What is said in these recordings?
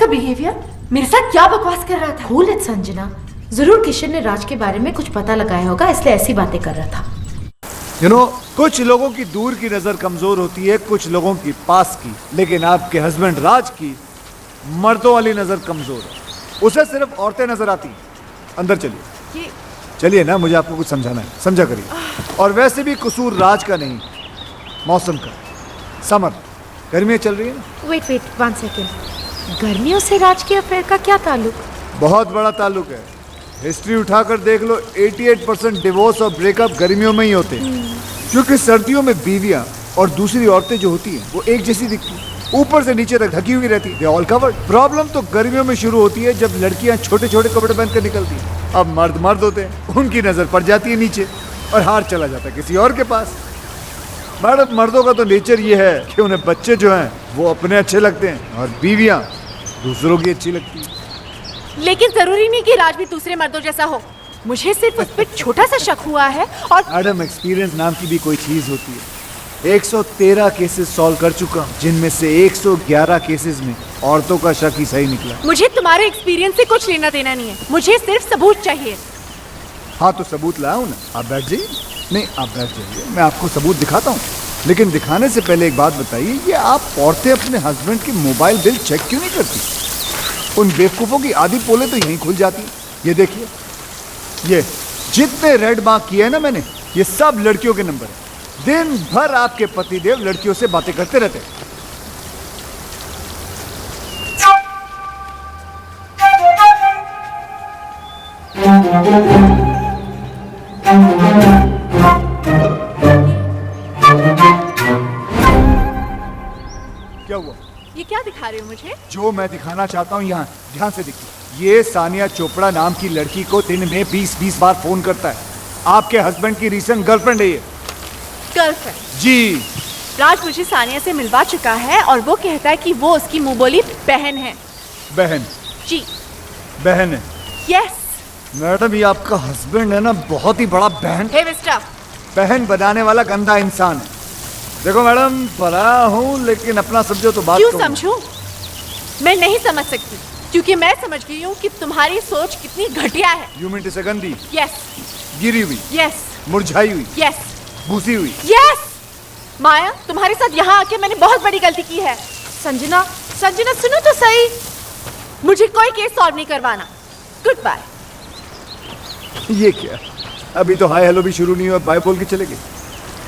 सा बिहेवियर? मेरे साथ क्या बकवास कर रहा था? कूल इट संजना, जरूर किशन ने राज के बारे में कुछ पता लगाया होगा, इसलिए ऐसी बातें कर रहा था। कुछ लोगों की दूर की नजर कमजोर होती है, कुछ लोगों की पास की, लेकिन आपके हस्बैंड राज की मर्दों वाली नजर कमजोर है। उसे सिर्फ औरतें नजर आती हैं। अंदर चलिए। चलिए ना, मुझे आपको कुछ समझाना है, समझा करिए। और वैसे भी कसूर राज का नहीं, मौसम का। समर, गर्मियाँ चल रही है ना। वेट 1 सेकेंड, गर्मियों से राज के अफेयर का क्या ताल्लुक? बहुत बड़ा ताल्लुक है। हिस्ट्री उठाकर देख लो, 88% डिवोर्स और ब्रेकअप गर्मियों में ही होते हैं। क्योंकि सर्दियों में बीवियां और दूसरी औरतें जो होती हैं वो एक जैसी दिखती हैं, ऊपर से नीचे तक ढकी हुई रहती है, ऑल कवर्ड। प्रॉब्लम तो गर्मियों में शुरू होती है जब लड़कियां छोटे छोटे कपड़े पहनकर निकलती हैं। अब मर्द मर्द होते हैं, उनकी नजर पड़ जाती है नीचे और हार चला जाता है किसी और के पास। मर्दों का तो नेचर ये है कि उन्हें बच्चे जो हैं वो अपने अच्छे लगते हैं और बीवियां दूसरों की अच्छी लगती है। लेकिन जरूरी नहीं कि राज भी दूसरे मर्दों जैसा हो। मुझे सिर्फ उस पर छोटा सा शक हुआ है। और मैडम, एक्सपीरियंस नाम की भी कोई चीज होती है। 113 केसेस सॉल्व कर चुका हूं, जिनमें से 111 केसेस में औरतों का शक ही सही निकला। मुझे तुम्हारे एक्सपीरियंस से कुछ लेना देना नहीं है, मुझे सिर्फ सबूत चाहिए। हाँ तो सबूत लाया हूं ना, आप बैठ जाइए। नहीं, आप बैठ जाइए, मैं आपको सबूत दिखाता हूँ। लेकिन दिखाने से पहले एक बात बताइए, ये आप औरतें अपने हस्बैंड के मोबाइल बिल चेक क्यों नहीं करती? उन बेवकूफों की आधी पोले तो यहीं खुल जाती है। ये देखिए, ये जितने रेड मार्क किए हैं ना मैंने, ये सब लड़कियों के नंबर है। दिन भर आपके पतिदेव लड़कियों से बातें करते रहते हैं। क्या हुआ? ये क्या दिखा रहे हो मुझे? जो मैं दिखाना चाहता हूँ यहाँ ध्यान से देखिए। ये सानिया चोपड़ा नाम की लड़की को दिन में 20-20 बार फोन करता है। आपके हस्बैंड की रीसेंट गर्लफ्रेंड है ये। गर्लफ्रेंड? जी। राज मुझे सानिया से मिलवा चुका है और वो कहता है कि वो उसकी मुंह बोली बहन है। बहन? जी, बहन है। यस। मैडम, ये आपका हस्बैंड है ना, बहुत ही बड़ा बहन। हे मिस्टर, बहन बनाने वाला गंदा इंसान है। देखो मैडम, बड़ा हूँ लेकिन अपना समझो तो बात। क्यों समझूं? मैं नहीं समझ सकती, क्योंकि मैं समझ गई हूँ कि तुम्हारी सोच कितनी घटिया है। यू मीन टू से गंदी? यस। गिरी हुई? यस। मुरझाई हुई? यस। भूसी हुई? यस। माया, तुम्हारे साथ यहाँ आके मैंने बहुत बड़ी गलती की है। संजना, संजना सुनो तो सही, मुझे कोई केस सॉल्व नहीं करवाना। Goodbye. ये क्या? अभी तो हाय हेलो भी शुरू नहीं हुआ, बाय बोल के चले गए।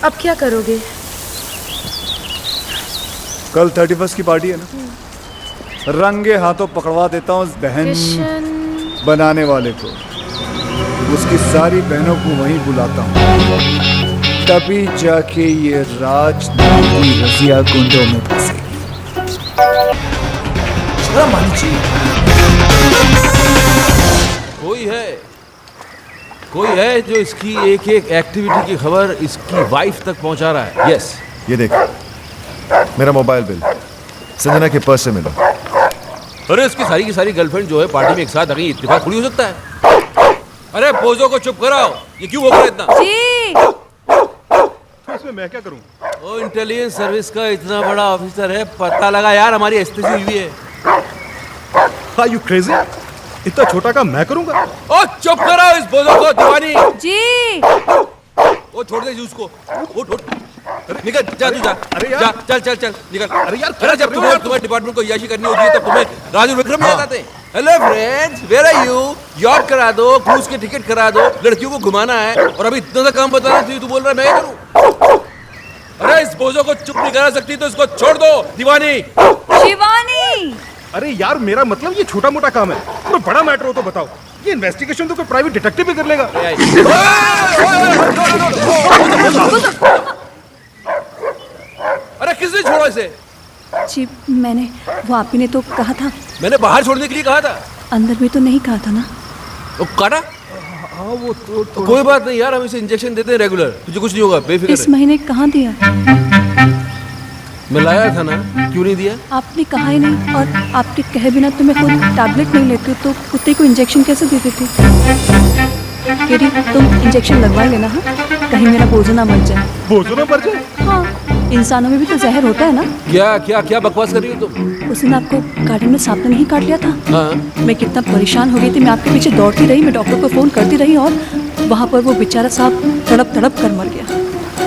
अब क्या करोगे? कल 31 की पार्टी है ना, रंगे हाथों पकड़वा देता हूँ उस बहन बनाने वाले को। उसकी सारी बहनों को वहीं बुलाता हूँ, तभी जाके ये राज की रजिया गुंडों में फंसेगी। कोई है जो इसकी एक एक एक्टिविटी की खबर इसकी वाइफ तक पहुंचा रहा है। यस। ये देख, मेरा मोबाइल बिल संजना के पर्स से मिला। अरे उसकी सारी की सारी गर्लफ्रेंड जो है पार्टी में एक साथ आ गई, इत्तेफाक थोड़ी हो सकता है। अरे पोजो को चुप कराओ, ये क्यों बोल रहा है इतना? जी। तो इसमें मैं क्या करूं? ओ, इंटेलिजेंस सर्विस का इतना बड़ा ऑफिसर है, पता लगा यार हमारी एसटीसी हुई है। Are you crazy? इतना छोटा काम मैं करूंगा? ओ चुप कराओ इस बोझो को, दीवानी। जी। वो छोड़ दे उसको, उठ निकल, जा तू जा। अरे यार, जा, चल निकल। अरे यार, अरे जब तुम्हारे डिपार्टमेंट को याशी करनी होती है तब तुम्हें राजू विक्रम याद आते हैं। Hello friends, where are you? Yacht करा दो, क्रूज की टिकट करा दो, लड़कियों को घुमाना है, और अभी इतना सा काम बताना तू बोल रहा है मैं करूं? अरे इस बोझो को चुप नहीं करा सकती तो इसको छोड़ दो, दीवानी। शिवानी। अरे यार, मेरा मतलब ये छोटा मोटा काम है, तो बड़ा मैटर हो तो बताओ। ये इन्वेस्टिगेशन तो कोई प्राइवेट डिटेक्टिव भी कर लेगा। अरे किसने छोड़ा इसे? जी मैंने, वो आप ही ने तो कहा था। मैंने बाहर छोड़ने के लिए कहा था। अंदर भी तो नहीं कहा था ना? वो काटा? हाँ वो तो कोई बात नहीं यार, हम इसे इंजेक्शन देते हैं रेगुलर, तुझे कुछ नहीं होगा, बेफिक्र इस महीने कहाँ दिया? मैं लाया था ना, क्यों नहीं दिया? आपने कहा ही नहीं, और आपके कहे बिना तो मैं खुद टैबलेट नहीं लेती तो कुत्ते को इंजेक्शन कैसे दे देती? केडी, तुम इंजेक्शन लगवा लेना। हाँ, कहीं मेरा बोझो ना मर जाए। बोझो ना मर जाए? हाँ। इंसानों में भी तो जहर होता है ना। क्या क्या क्या बकवास कर रही हो तुम? उस दिन आपको गार्डन में सांप ने नहीं काट लिया था? हाँ मैं कितना परेशान हो गई थी, मैं आपके पीछे दौड़ती रही, मैं डॉक्टर को फ़ोन करती रही और वहाँ पर वो बेचारा सांप तड़प तड़प कर मर गया।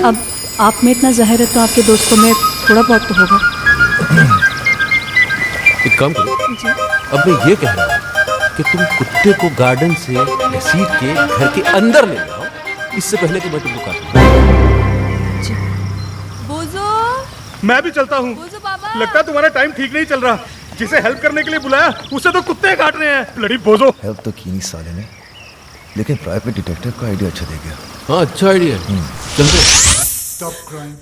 अब आप में इतना जहर है तो आपके दोस्तों में थोड़ा बहुत तो होगा। एक काम करो, अब मैं ये कह रहा हूँ कि तुम कुत्ते को गार्डन से घसीट के घर के अंदर ले जाओ, इससे पहले कि मैं तुमको काटूं। मैं भी चलता हूँ। लगता है तुम्हारा टाइम ठीक नहीं चल रहा। जिसे हेल्प करने के लिए बुलाया उसे तो कुत्ते काट रहे हैं। ब्लडी बोझो। हेल्प तो की नहीं साले ने, लेकिन प्राइवेट डिटेक्टिव का आइडिया अच्छा दे गया। हाँ अच्छा आइडिया, चलते। Stop crying.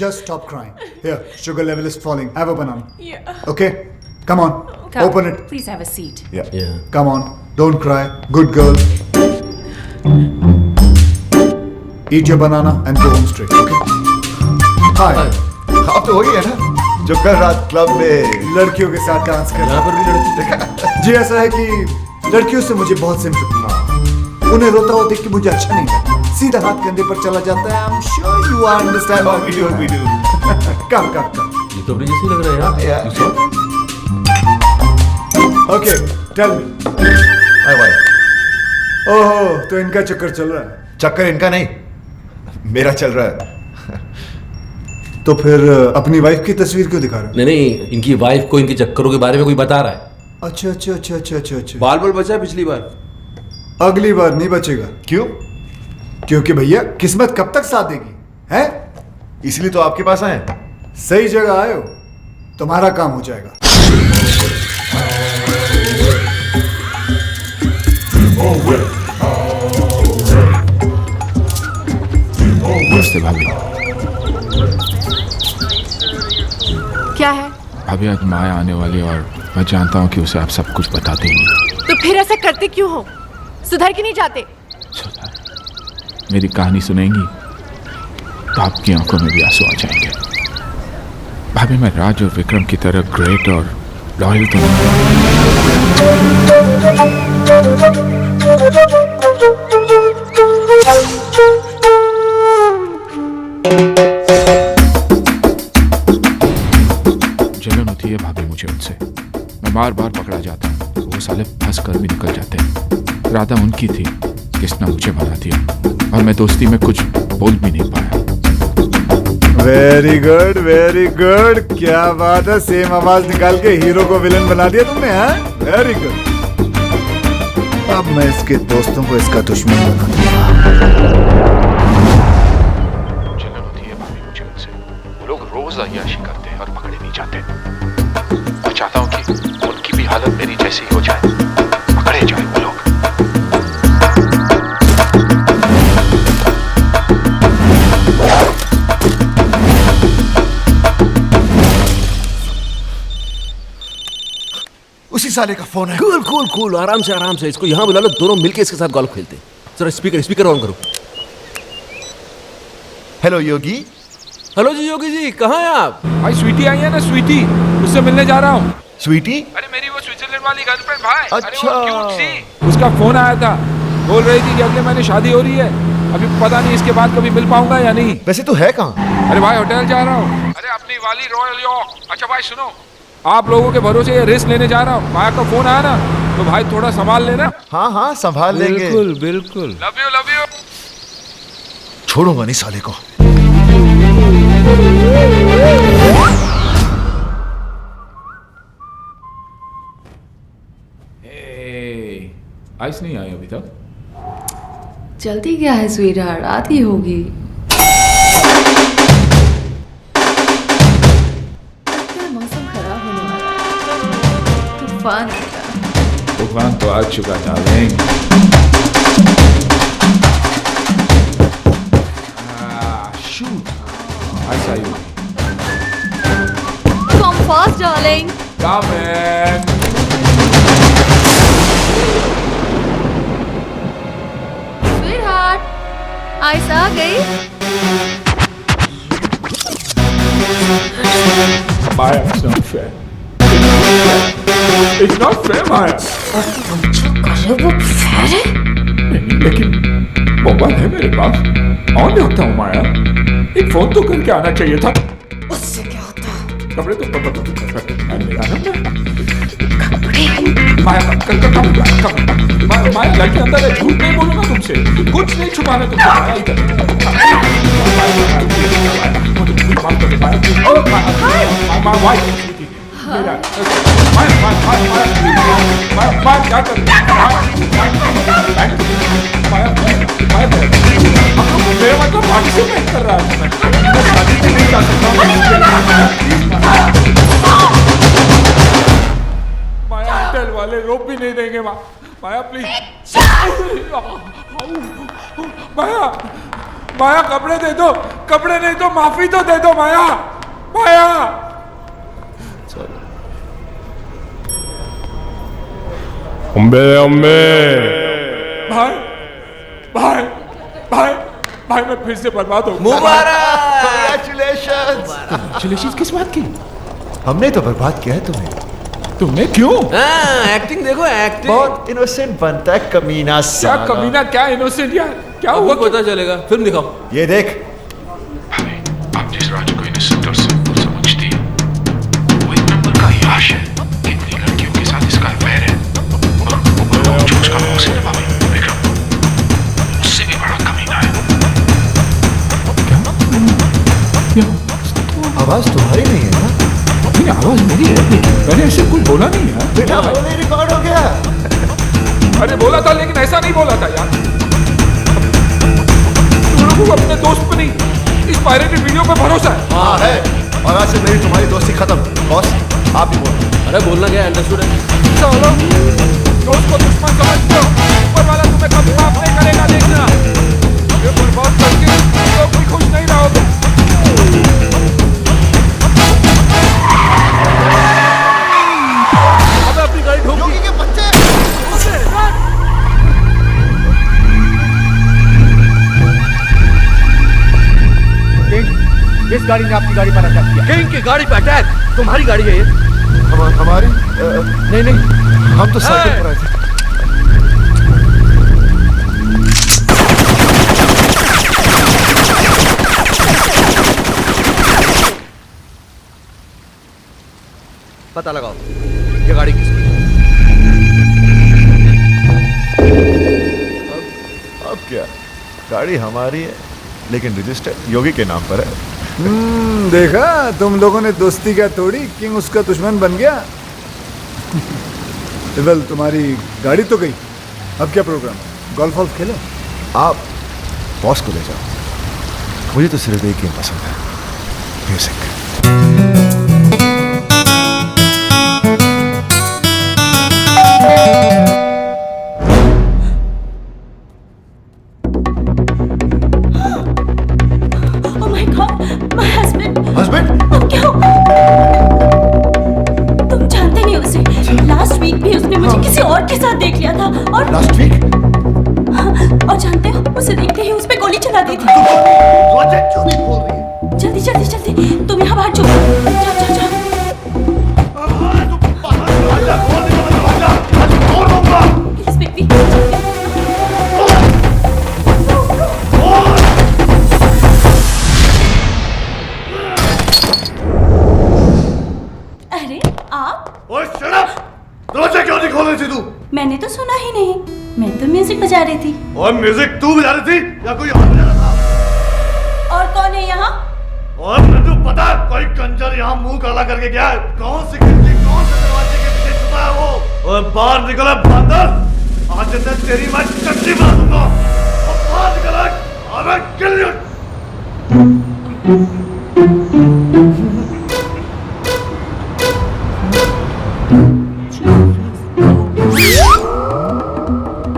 Just stop crying. Here, sugar level is falling. Have a banana. Yeah. Okay? Come on. Open it. Please have a seat. Yeah. Come on. Don't cry. Good girl. Eat your banana and go home straight. Okay? Hi. आप तो वही है ना जो कल रात club में लड़कियों के साथ डांस कर यहाँ पर भी लड़की। जी ऐसा है कि लड़कियों से मुझे बहुत सिंपैथी। उन्हें रोता हुआ देख के मुझे अच्छा नहीं लगता। सीधा हाथ कंधे पर चला जाता है। I'm sure you understand what we do. Come. ये तो अपने जैसे लग रहा है यार। Yeah. Okay, tell me. हाय भाई, ओहो, तो इनका चक्कर चल रहा है। चक्कर इनका नहीं, मेरा चल रहा है। तो फिर अपनी वाइफ की तस्वीर क्यों दिखा रहे हो? नहीं, इनकी वाइफ को इनके चक्करों के बारे में कोई बता रहा है। अच्छा। बाल बचा है पिछली बार। अगली बार नहीं बचेगा। क्यों? क्योंकि भैया किस्मत कब तक साथ देगी है? इसलिए तो आपके पास आए। सही जगह आए हो, तुम्हारा काम हो जाएगा। नमस्ते भाभी। क्या है? भाभी आज माया आने वाली और मैं जानता हूँ कि उसे आप सब कुछ बता देंगी। तो फिर ऐसा करते क्यों हो? सुधर के नहीं जाते? सुधा, मेरी कहानी सुनेंगी तो आपकी आंखों में भी आंसू आ जाएंगे। भाभी मैं राज और विक्रम की तरह ग्रेट और लॉयल तो जलन होती है भाभी मुझे उनसे। मैं बार बार पकड़ा जाता हूँ तो वो साले फंस कर भी निकल जाते हैं। राधा उनकी थी, किसने मुझे मना दिया और मैं दोस्ती में कुछ बोल भी नहीं पाया। Very good. क्या बात है, सेम आवाज निकाल के हीरो को विलन बना दिया तुमने। हाँ, वेरी गुड। अब मैं इसके दोस्तों को इसका दुश्मन बना दूंगा। जलन होती है भाभी मुझे उनसे। वो लोग रोज अय्याशी करते हैं और पकड़े नहीं जाते। मैं चाहता हूँ कि उनकी भी हालत मेरी जैसी हो जाए, पकड़े जाए वो लोग। उसी साले का फोन है। कूल, आराम से इसको यहाँ बुला लो, दोनों मिलके इसके साथ गोल्फ खेलते हैं। जरा स्पीकर ऑन करो। हेलो योगी। हेलो जी योगी जी, कहाँ हैं आप? भाई स्वीटी आई है ना, स्वीटी, उससे मिलने जा रहा हूँ। स्वीटी? अरे मेरी वो स्विट्जरलैंड वाली गर्लफ्रेंड भाई। अच्छा। अरे वो क्यूट सी। उसका फोन आया था, बोल रही थी कि अगले महीने शादी हो रही है। अभी पता नहीं इसके बाद कभी मिल पाऊंगा या नहीं। वैसे तो है कहाँ? अरे भाई होटल जा रहा हूँ। अरे अपनी वाली रॉयल यॉर्क। अच्छा भाई सुनो, आप लोगों के भरोसे ये रिस्क लेने जा रहा हूँ। माया का फोन आया ना तो भाई थोड़ा संभाल लेना। हाँ संभाल लेंगे। बिल्कुल। Love you. छोड़ूंगा नहीं साले को। आइस नहीं आई अभी तक। जल्दी क्या है स्वीटहार्ट, आती होगी। मौसम खराब होने वाला है, तूफान आएगा। तूफान तो आ चुका डार्लिंग। शूट, आइस आई होगी। Come fast, darling. Come in. Sweetheart, ice आ गई। Maya, it's not fair. It's not fair, Maya. अरे वो फेयर है। नहीं, लेकिन मोबाइल है मेरे पास, ऑन रखता हूँ माया। एक फोन तो करके आना चाहिए था। उससे क्या होता? कपड़े तो मेरा है माया लड़की अंदर है, झूठ नहीं बोलूंगा तुमसे, कुछ नहीं छुपाना तुमसे। क्या कर मेरा मतलब पार्टिसिपेट कर रहा है, मैं शादी में नहीं जा सकता हूँ। माया होटल वाले रोक भी नहीं देंगे। माया प्लीज, माया माया कपड़े दे दो, कपड़े नहीं तो माफी तो दे दो माया। माया अम्बे अम्बे भाई भाई भाई भाई मैं फिर से बर्बाद हो गया। Congratulations किस बात की? हमने तो बर्बाद किया है तुम्हें। तुमने क्यों? एक्टिंग देखो एक्टिंग। बहुत इनोसेंट बनता है कमीना क्या साला। कमीना, क्या इनोसेंट यार, क्या हुआ? पता चलेगा, फिल्म दिखाओ। ये देख, आप जिस राजू को इनोसेंट और सिंपल समझती है, वो एक नंबर का याश है। कितनी लड़कियों के साथ इसका अफेयर है, और जो उसका मौसी ने भाभी विक्रम, उससे भी बड़ा कमीना है। क्या? आवाज तुम्हारी नहीं है ना? अपनी आवाज मेरी है, लेकिन मैंने ऐसे कुछ बोला नहीं यार। बेटा वो नहीं रिकॉर्ड हो गया। अरे बोला था, लेकिन ऐसा नहीं बोला था यार। तुम लोगों को अपने दोस्त पर नहीं, इस पायरेटेड वीडियो पर भरोसा है। हाँ है, और आज से मेरी तुम्हारी दोस्ती खत्म। बॉस आप ही बोलो। अरे बोलना क्या, अंडरस्टूड है। चलो दोस्त को दुश्मन समझते हो, ऊपर वाला तुम्हें कभी माफ नहीं करेगा, देखना। ये बर्बाद करके तुम लोग भी खुश नहीं रहोगे। अबे अपनी गाड़ी ठोक दी। किस गाड़ी ने आपकी गाड़ी पर अटैक किया? किंग की गाड़ी पे अटैक। तुम्हारी गाड़ी है ये? हमारी नहीं नहीं, हम तो साइकिल पर आए थे। पता लगाओ ये गाड़ी किसकी है। अब क्या, गाड़ी हमारी है लेकिन रजिस्टर योगी के नाम पर है। देखा, तुम लोगों ने दोस्ती क्या तोड़ी, किंग उसका दुश्मन बन गया। वेल, तुम्हारी गाड़ी तो गई, अब क्या प्रोग्राम? गोल्फ वॉल्फ खेलो। आप बॉस को ले जाओ, मुझे तो सिर्फ एक गेम पसंद है, music. Oh my God, my husband. Husband? अब क्या होगा? तुम जानते नहीं उसे। लास्ट वीक भी उसने मुझे किसी और के साथ देख लिया था, और लास्ट वीक? और जानते हो, उसे देखते ही उस पे गोली चला दी थी। क्यों नहीं बोल रही है? जल्दी जल्दी जल्दी, तुम यहाँ बाहर चुप। जाओ जाओ जाओ। Please baby. अरे आप? ओए शट अप! दरवाजा क्यों नहीं खोल रही थी तू? मैंने तो सुना ही नहीं, मैं तो म्यूजिक बजा रही थी। और म्यूजिक तू बजा रही थी या कोई और बजा रहा था? और कौन है यहाँ? और मुझे पता है कोई कंजर यहाँ मुंह काला करके गया है। कौन सी खिड़की, कौन से दरवाजे के पीछे छुपा है वो? और बाहर निकला बंदर, आज मैं तेरी मैं चटनी बना दूंगा। और बाहर निकला, और मैं kill you.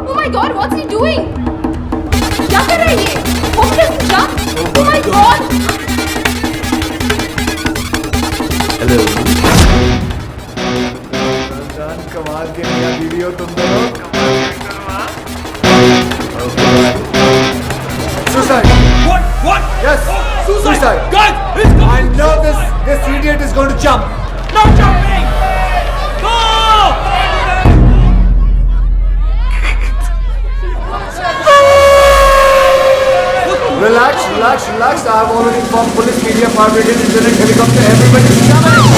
Oh my God, what's he doing? क्या कर रहा है ये? Hopeless jump? Oh my God! कमाल के मियां बीवी हो तुम दोनों। Suicide! What? Yes! Suicide! Guys, I know this idiot is going to jump. no jumping! Go! Relax. I have already informed police, media, fire brigade, internet, helicopter. Welcome to everybody's channel.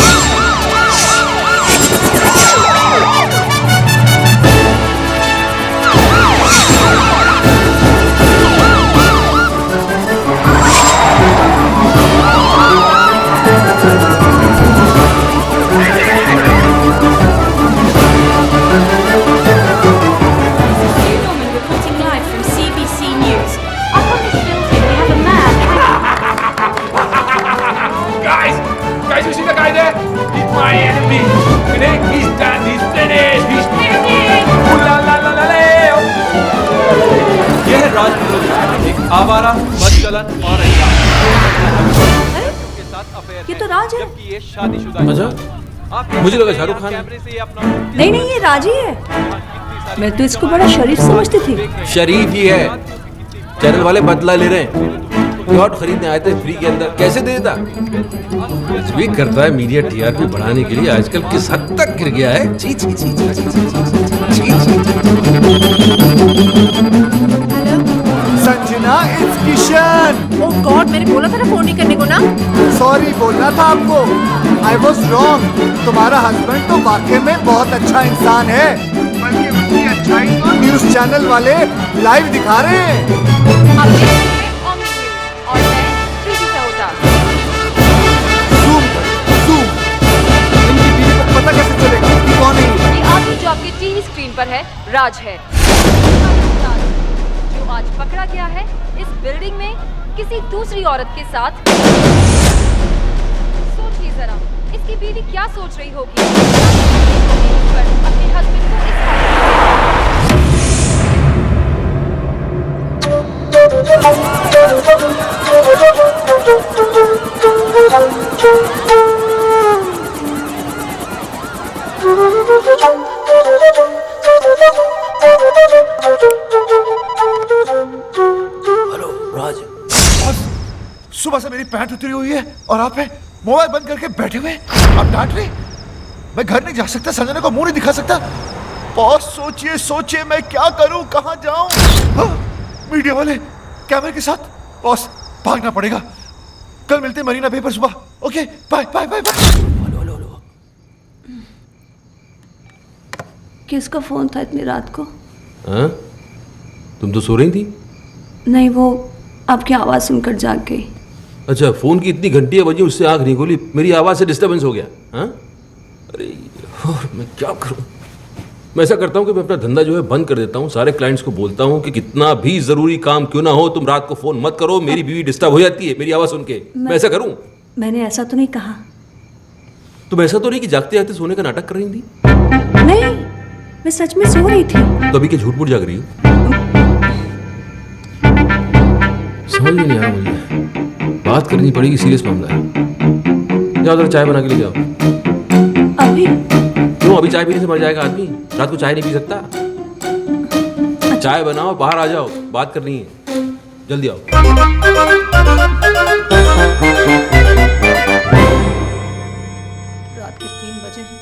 Reporting live from CBC News. Up on this building, we have a man. Guys, you see the guy there? He's my enemy. He's done. He's finished. He's finished. La la la la la. यह है राज विरोधी, एक आवारा, बदचलन और ये तो राज है। जबकि ये शादीशुदा है। अच्छा, मुझे लगा शाहरुख खान है। कैमरे से ये अपना नहीं नहीं, ये राज ही है। मैं तो इसको बड़ा शरीफ समझती थी। शरीफ ही है। चैनल वाले बदला ले रहे हैं। प्लॉट खरीदने आए थे फ्री के अंदर, कैसे दे देता? कुछ भी करता है मीडिया टीआरपी बढ़ाने के लिए। आजकल किस हद तक गिर गया है। छी छी छी छी छी छी छी Sanjana, it's Kishan. Oh God, मैंने बोला था ना फोन नहीं करने को ना। सॉरी बोलना था आपको। I was wrong. तुम्हारा हस्बैंड तो वाकई में बहुत अच्छा इंसान है, बल्कि उनकी अच्छाई तो न्यूज चैनल वाले लाइव दिखा रहे हैं। आप देख रहे हैं ऑन न्यूज और मैं प्रीति सहोता। जूम कर, जूम। इनकी बीवी को पता कैसे चलेगा कि कौन है ये? ये आदमी जो आपके टीवी स्क्रीन पर है, राज है, जो आज पकड़ा गया है इस बिल्डिंग में किसी दूसरी औरत के साथ। सोचिए जरा, इसकी बीवी क्या सोच रही होगी अपने हस्बैंड को इस हेलो राज, सुबह से मेरी पैंट उतरी हुई है और आप मोबाइल बंद करके बैठे हुए। आप डांट रहे? मैं घर नहीं जा सकता, संजना को मुंह नहीं दिखा सकता। बॉस सोचिए सोचिए, मैं क्या करूं, कहां जाऊं? हाँ, मीडिया वाले कैमरे के साथ। बॉस भागना पड़ेगा। कल मिलते हैं मरीना बे पर सुबह। Okay, bye bye bye bye. किसका फोन था इतनी रात को? हाँ? तुम तो सो रही थी। नहीं, वो आपकी आवाज़ सुनकर जाग गई। अच्छा, फोन की इतनी घंटियां बजी, उससे आंख नहीं खोली, मेरी आवाज से डिस्टर्बेंस हो गया। हाँ? अरे और मैं क्या करूं? मैं ऐसा करता हूं कि मैं अपना धंधा जो है बंद कर देता हूं। सारे क्लाइंट्स को बोलता हूं कि कितना भी जरूरी काम क्यों ना हो, तुम रात को फोन मत करो। मेरी बीवी डिस्टर्ब हो जाती है मेरी आवाज सुन के। मैं ऐसा करूं? मैंने ऐसा तो नहीं कहा। तुम ऐसा तो नहीं कि जागते जागते सोने का नाटक कर रही थी? नहीं, मैं सच में सो रही थी। तो अभी क्या झूठ मूठ जाग रही हो? समझ में नहीं आ रहा मुझे। बात करनी पड़ेगी, सीरियस मामला है। जाओ जरा चाय बना के ले जाओ। अभी? क्यों, अभी चाय पीने से मर जाएगा आदमी? रात को चाय नहीं पी सकता? चाय बनाओ, बाहर आ जाओ, बात करनी है। जल्दी आओ। रात के 3 बजे हैं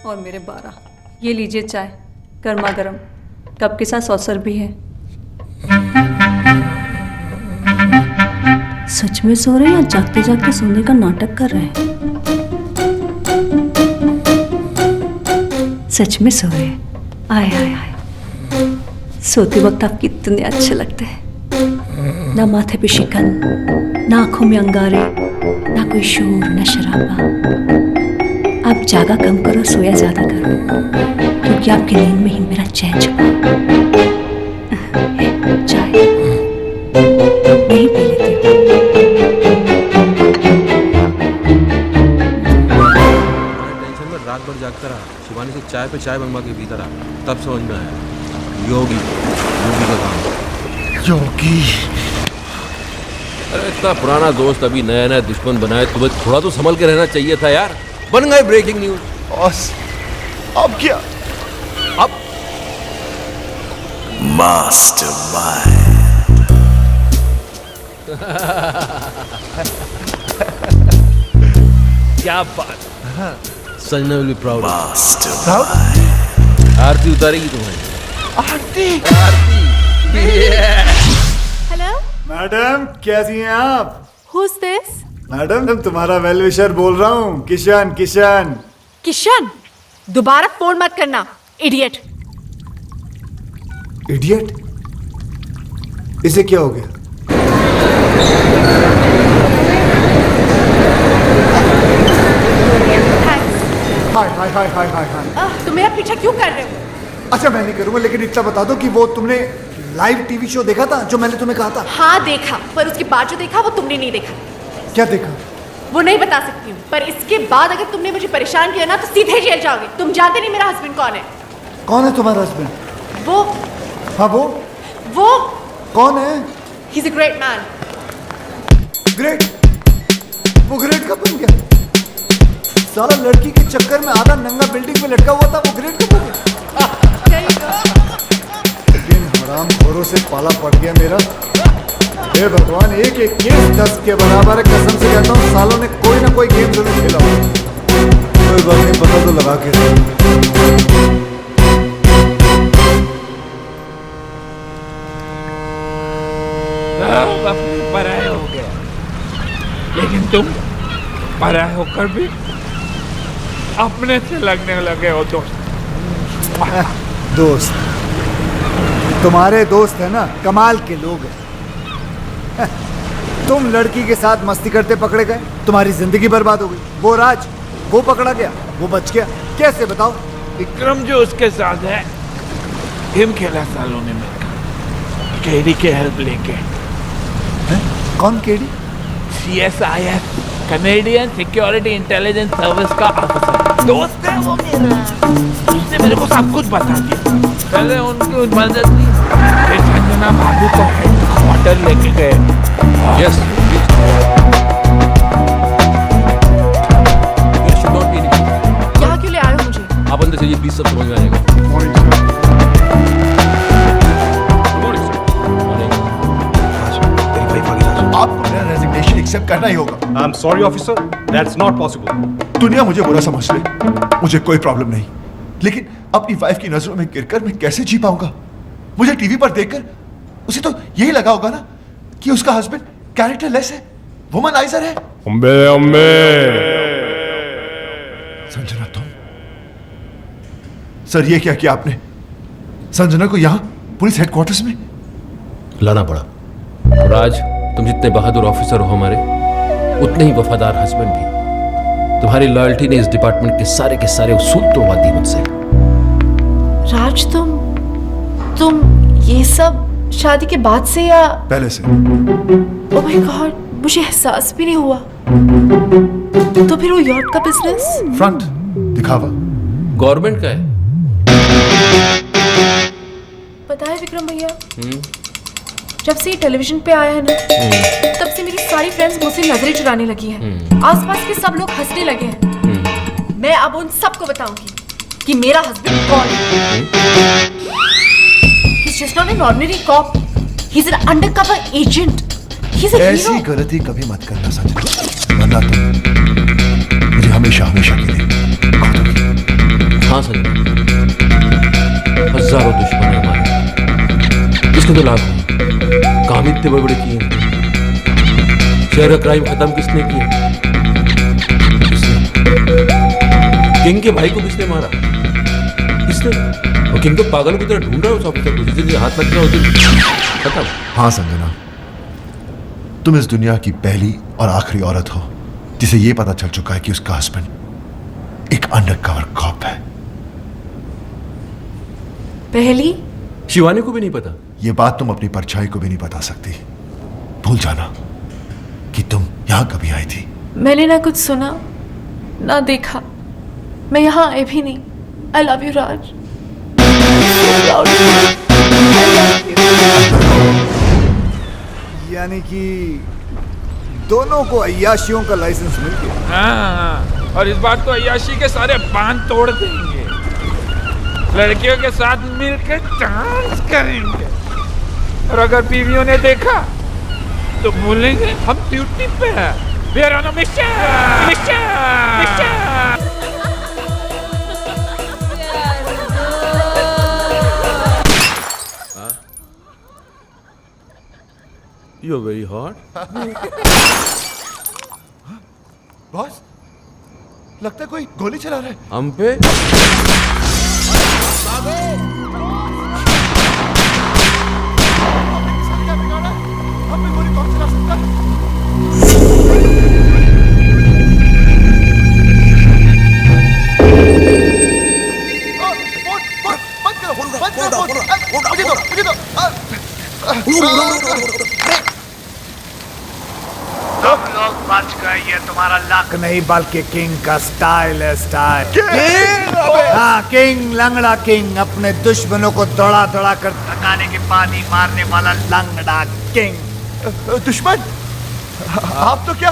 और मेरे 12। ये लीजिए चाय, गर्मा गर्म, कप के साथ सॉसर भी है। सच में सो रहे हैं या जागते जागते सोने का नाटक कर रहे हैं? सच में सो रहे हैं। आय आय आय, सोते वक्त आप कितने अच्छे लगते हैं। ना माथे पे शिकन, ना आंखों में अंगारे, ना कोई शोर, ना शराबा। आप जागा कम करो, सोया ज्यादा करो, क्योंकि आपकी नींद में ही मेरा चैन छुपा। चाय नहीं पी लेती हूँ। टेंशन में रात भर जागता रहा, शिवानी से चाय पे चाय मंगवा के पीता रहा, तब समझ में आया योगी का काम। योगी? अरे इतना पुराना दोस्त अभी नया नया दुश्मन बनाए, तुम्हें थोड़ा तो संभल के रहना चाहिए था यार। बन गए ब्रेकिंग न्यूज। बॉस अब क्या? अब मास्टरमाइंड। क्या बात। Sanjana will be proud. Mastermind. आरती उतारेगी तुम्हें। आरती? हेलो मैडम कैसी हैं आप? Who's this? मैडम तुम्हारा वेल विशर बोल रहा हूँ, किशन किशन। किशन, दोबारा फोन मत करना, इडियट। इडियट? इसे क्या हो गया? हाय हाय हाय हाय हाय हाय। तुम मेरा पीछा क्यों कर रहे हो? अच्छा मैं नहीं करूंगा, लेकिन इतना बता दो कि वो तुमने लाइव टीवी शो देखा था जो मैंने तुम्हें कहा था? हाँ देखा, पर उसके बाद जो देखा वो तुमने नहीं देखा। क्या देखा? वो नहीं बता सकती हूँ, पर इसके बाद अगर तुमने मुझे परेशान किया ना तो सीधे जेल जाओगे। तुम जानते नहीं मेरा हस्बैंड कौन है। कौन है तुम्हारा हस्बैंड? वो हाँ वो कौन है? He's a great man. Great? वो ग्रेट कब बन गया? सारा लड़की के चक्कर में आधा नंगा बिल्डिंग में लटका हुआ था, वो ग्रेट कब बन गया? लेकिन हराम खोरों से पाला पड़ गया मेरा। हे भगवान, एक एक केस 10 के बराबर है। कसम से कहता हूँ सालों ने कोई ना कोई गेम जरूर खेला हो। कोई बात नहीं, पता तो लगा के। अपने पराये हो गया, लेकिन तुम पराये होकर भी अपने से लगने लगे हो दोस्त। दोस्त? तुम्हारे दोस्त है ना, कमाल के लोग हैं। तुम लड़की के साथ मस्ती करते पकड़े गए, तुम्हारी जिंदगी बर्बाद हो गई। वो राज, वो पकड़ा गया, वो बच गया, कैसे बताओ? विक्रम जो उसके साथ है, गेम खेला सालों ने मिलकर, केडी के हेल्प लेके। कौन KD? CSIS, Canadian security intelligence service का ऑफिसर। दोस्त है वो मेरा, उसने मेरे को सब कुछ बता दिया। पहले उनकी मदद की, फिर संजना बाबू को हेडक्वार्टर लेके गए। यस, यहाँ क्यों ले आए हो मुझे? आप अंदर चलिए प्लीज, सब समझ में आएगा। आपको मेरा रेजिग्नेशन एक्सेप्ट करना ही होगा। I am sorry officer, that's not possible. दुनिया मुझे बुरा समझ ले, मुझे कोई प्रॉब्लम नहीं, लेकिन अपनी वाइफ की नजरों में गिरकर मैं कैसे जी पाऊंगा? मुझे टीवी पर देखकर उसे तो यही लगा होगा ना कि उसका हस्बैंड कैरेक्टरलेस है, वुमनाइजर है। संजना, तुम? सर ये क्या किया आपने? संजना को यहां पुलिस हेडक्वार्टर्स में लाना पड़ा। राज, तुम जितने बहादुर ऑफिसर हो हमारे, उतने ही वफादार हस्बैंड भी। तुम्हारी लॉयल्टी ने इस डिपार्टमेंट के सारे उसूल तोड़वा दिए मुझसे। राज, तुम ये सब शादी के बाद से या पहले से? ओह माय गॉड, मुझे एहसास भी नहीं हुआ। तो फिर वो यॉट का बिजनेस? फ्रंट दिखावा गवर्नमेंट का है। पता है विक्रम भैया, जब से ये टेलीविजन पे आया है ना, तब से मेरी सारी फ्रेंड्स मुझसे नजरें चुराने लगी हैं। आसपास के सब लोग हंसने लगे हैं। मैं अब उन सबको बताऊंगी कि मेरा हस्बैंड कौन है। He's just not an ordinary cop. He's an undercover agent. He's a ऐसी hero. गलती कभी मत करना संजना, वरना तुम मुझे हमेशा हमेशा के लिए खो दोगी। हाँ संजय, हजारों दुश्मन है हमारे, इसके तो लाभ नहीं। काम इतने बड़े बड़े किए, शहर का क्राइम खत्म किसने किया? किंग के भाई को किसने मारा? किसने? और किंग तो पागल की तरह ढूंढ रहा है उस ऑफिसर को, जिससे हाथ लग गया खत्म। हाँ संजना, तुम इस दुनिया की पहली और आखिरी औरत हो जिसे यह पता चल चुका है कि उसका हस्बैंड एक अंडरकवर कॉप है। पहली? शिवानी को भी नहीं पता। यह बात तुम अपनी परछाई को भी नहीं बता सकती। भूल जाना कि तुम यहां कभी आई थी। मैंने ना कुछ सुना ना देखा, मैं यहाँ आए भी नहीं। I love you, राज। यानी कि दोनों को अय्याशियों का लाइसेंस मिल गया। हाँ, और इस बार तो अय्याशी के सारे बांध तोड़ देंगे। लड़कियों के साथ मिलकर डांस करेंगे, और अगर बीवियों ने देखा तो बोलेंगे हम ड्यूटी पे हैं। We are on a mission! You're very hot. Boss, लगता है कोई गोली चला रहा है। हम पे? हम पे गोली कौन चला सकता है? तुम लोग बच गए, ये तुम्हारा लक नहीं बल्कि किंग का स्टाइल है, स्टाइल। हाँ, किंग, लंगड़ा किंग, अपने दुश्मनों को दौड़ा दौड़ा कर थकाने के बाद ही मारने वाला लंगड़ा किंग। दुश्मन? आप तो क्या,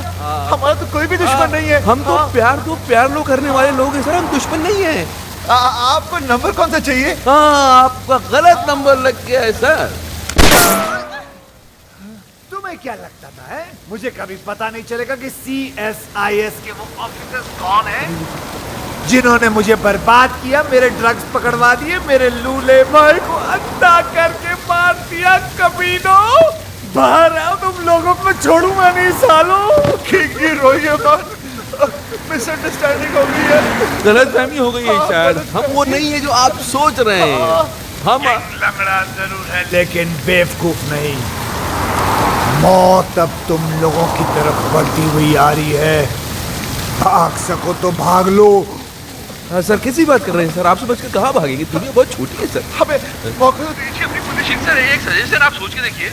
हमारा तो कोई भी दुश्मन नहीं है। हम तो प्यार लो करने वाले लोग हैं सर, हम दुश्मन नहीं है। आपको नंबर कौन सा चाहिए? हाँ, आपका गलत नंबर लग गया है सर। तुम्हें क्या लगता था है? मुझे कभी पता नहीं चलेगा कि CSIS के वो ऑफिसर्स कौन हैं जिन्होंने मुझे बर्बाद किया, मेरे ड्रग्स पकड़वा दिए, मेरे लूले भाई को अंधा करके मार दिया। कमीनों, बाहर आओ, तुम लोगों को छोड़ूंगा नहीं सालों। किंग जी रोइए मत, मिसअंडरस्टैंडिंग हो गई है, गलतफहमी हो गई है शायद। हम वो नहीं है जो आप सोच रहे हैं। हम लंगड़ा जरूर है लेकिन बेवकूफ नहीं। मौत अब तुम लोगों की तरफ बढ़ती हुई आ रही है। भाग सको तो भाग लो। सर कैसी बात कर रहे हैं सर? आपसे बचकर कहाँ भागेंगे? दुनिया बहुत छोटी है सर। हमें मौका तो दीजिए अपनी पोजीशन से। एक सजेशन आप सोच के देखिए।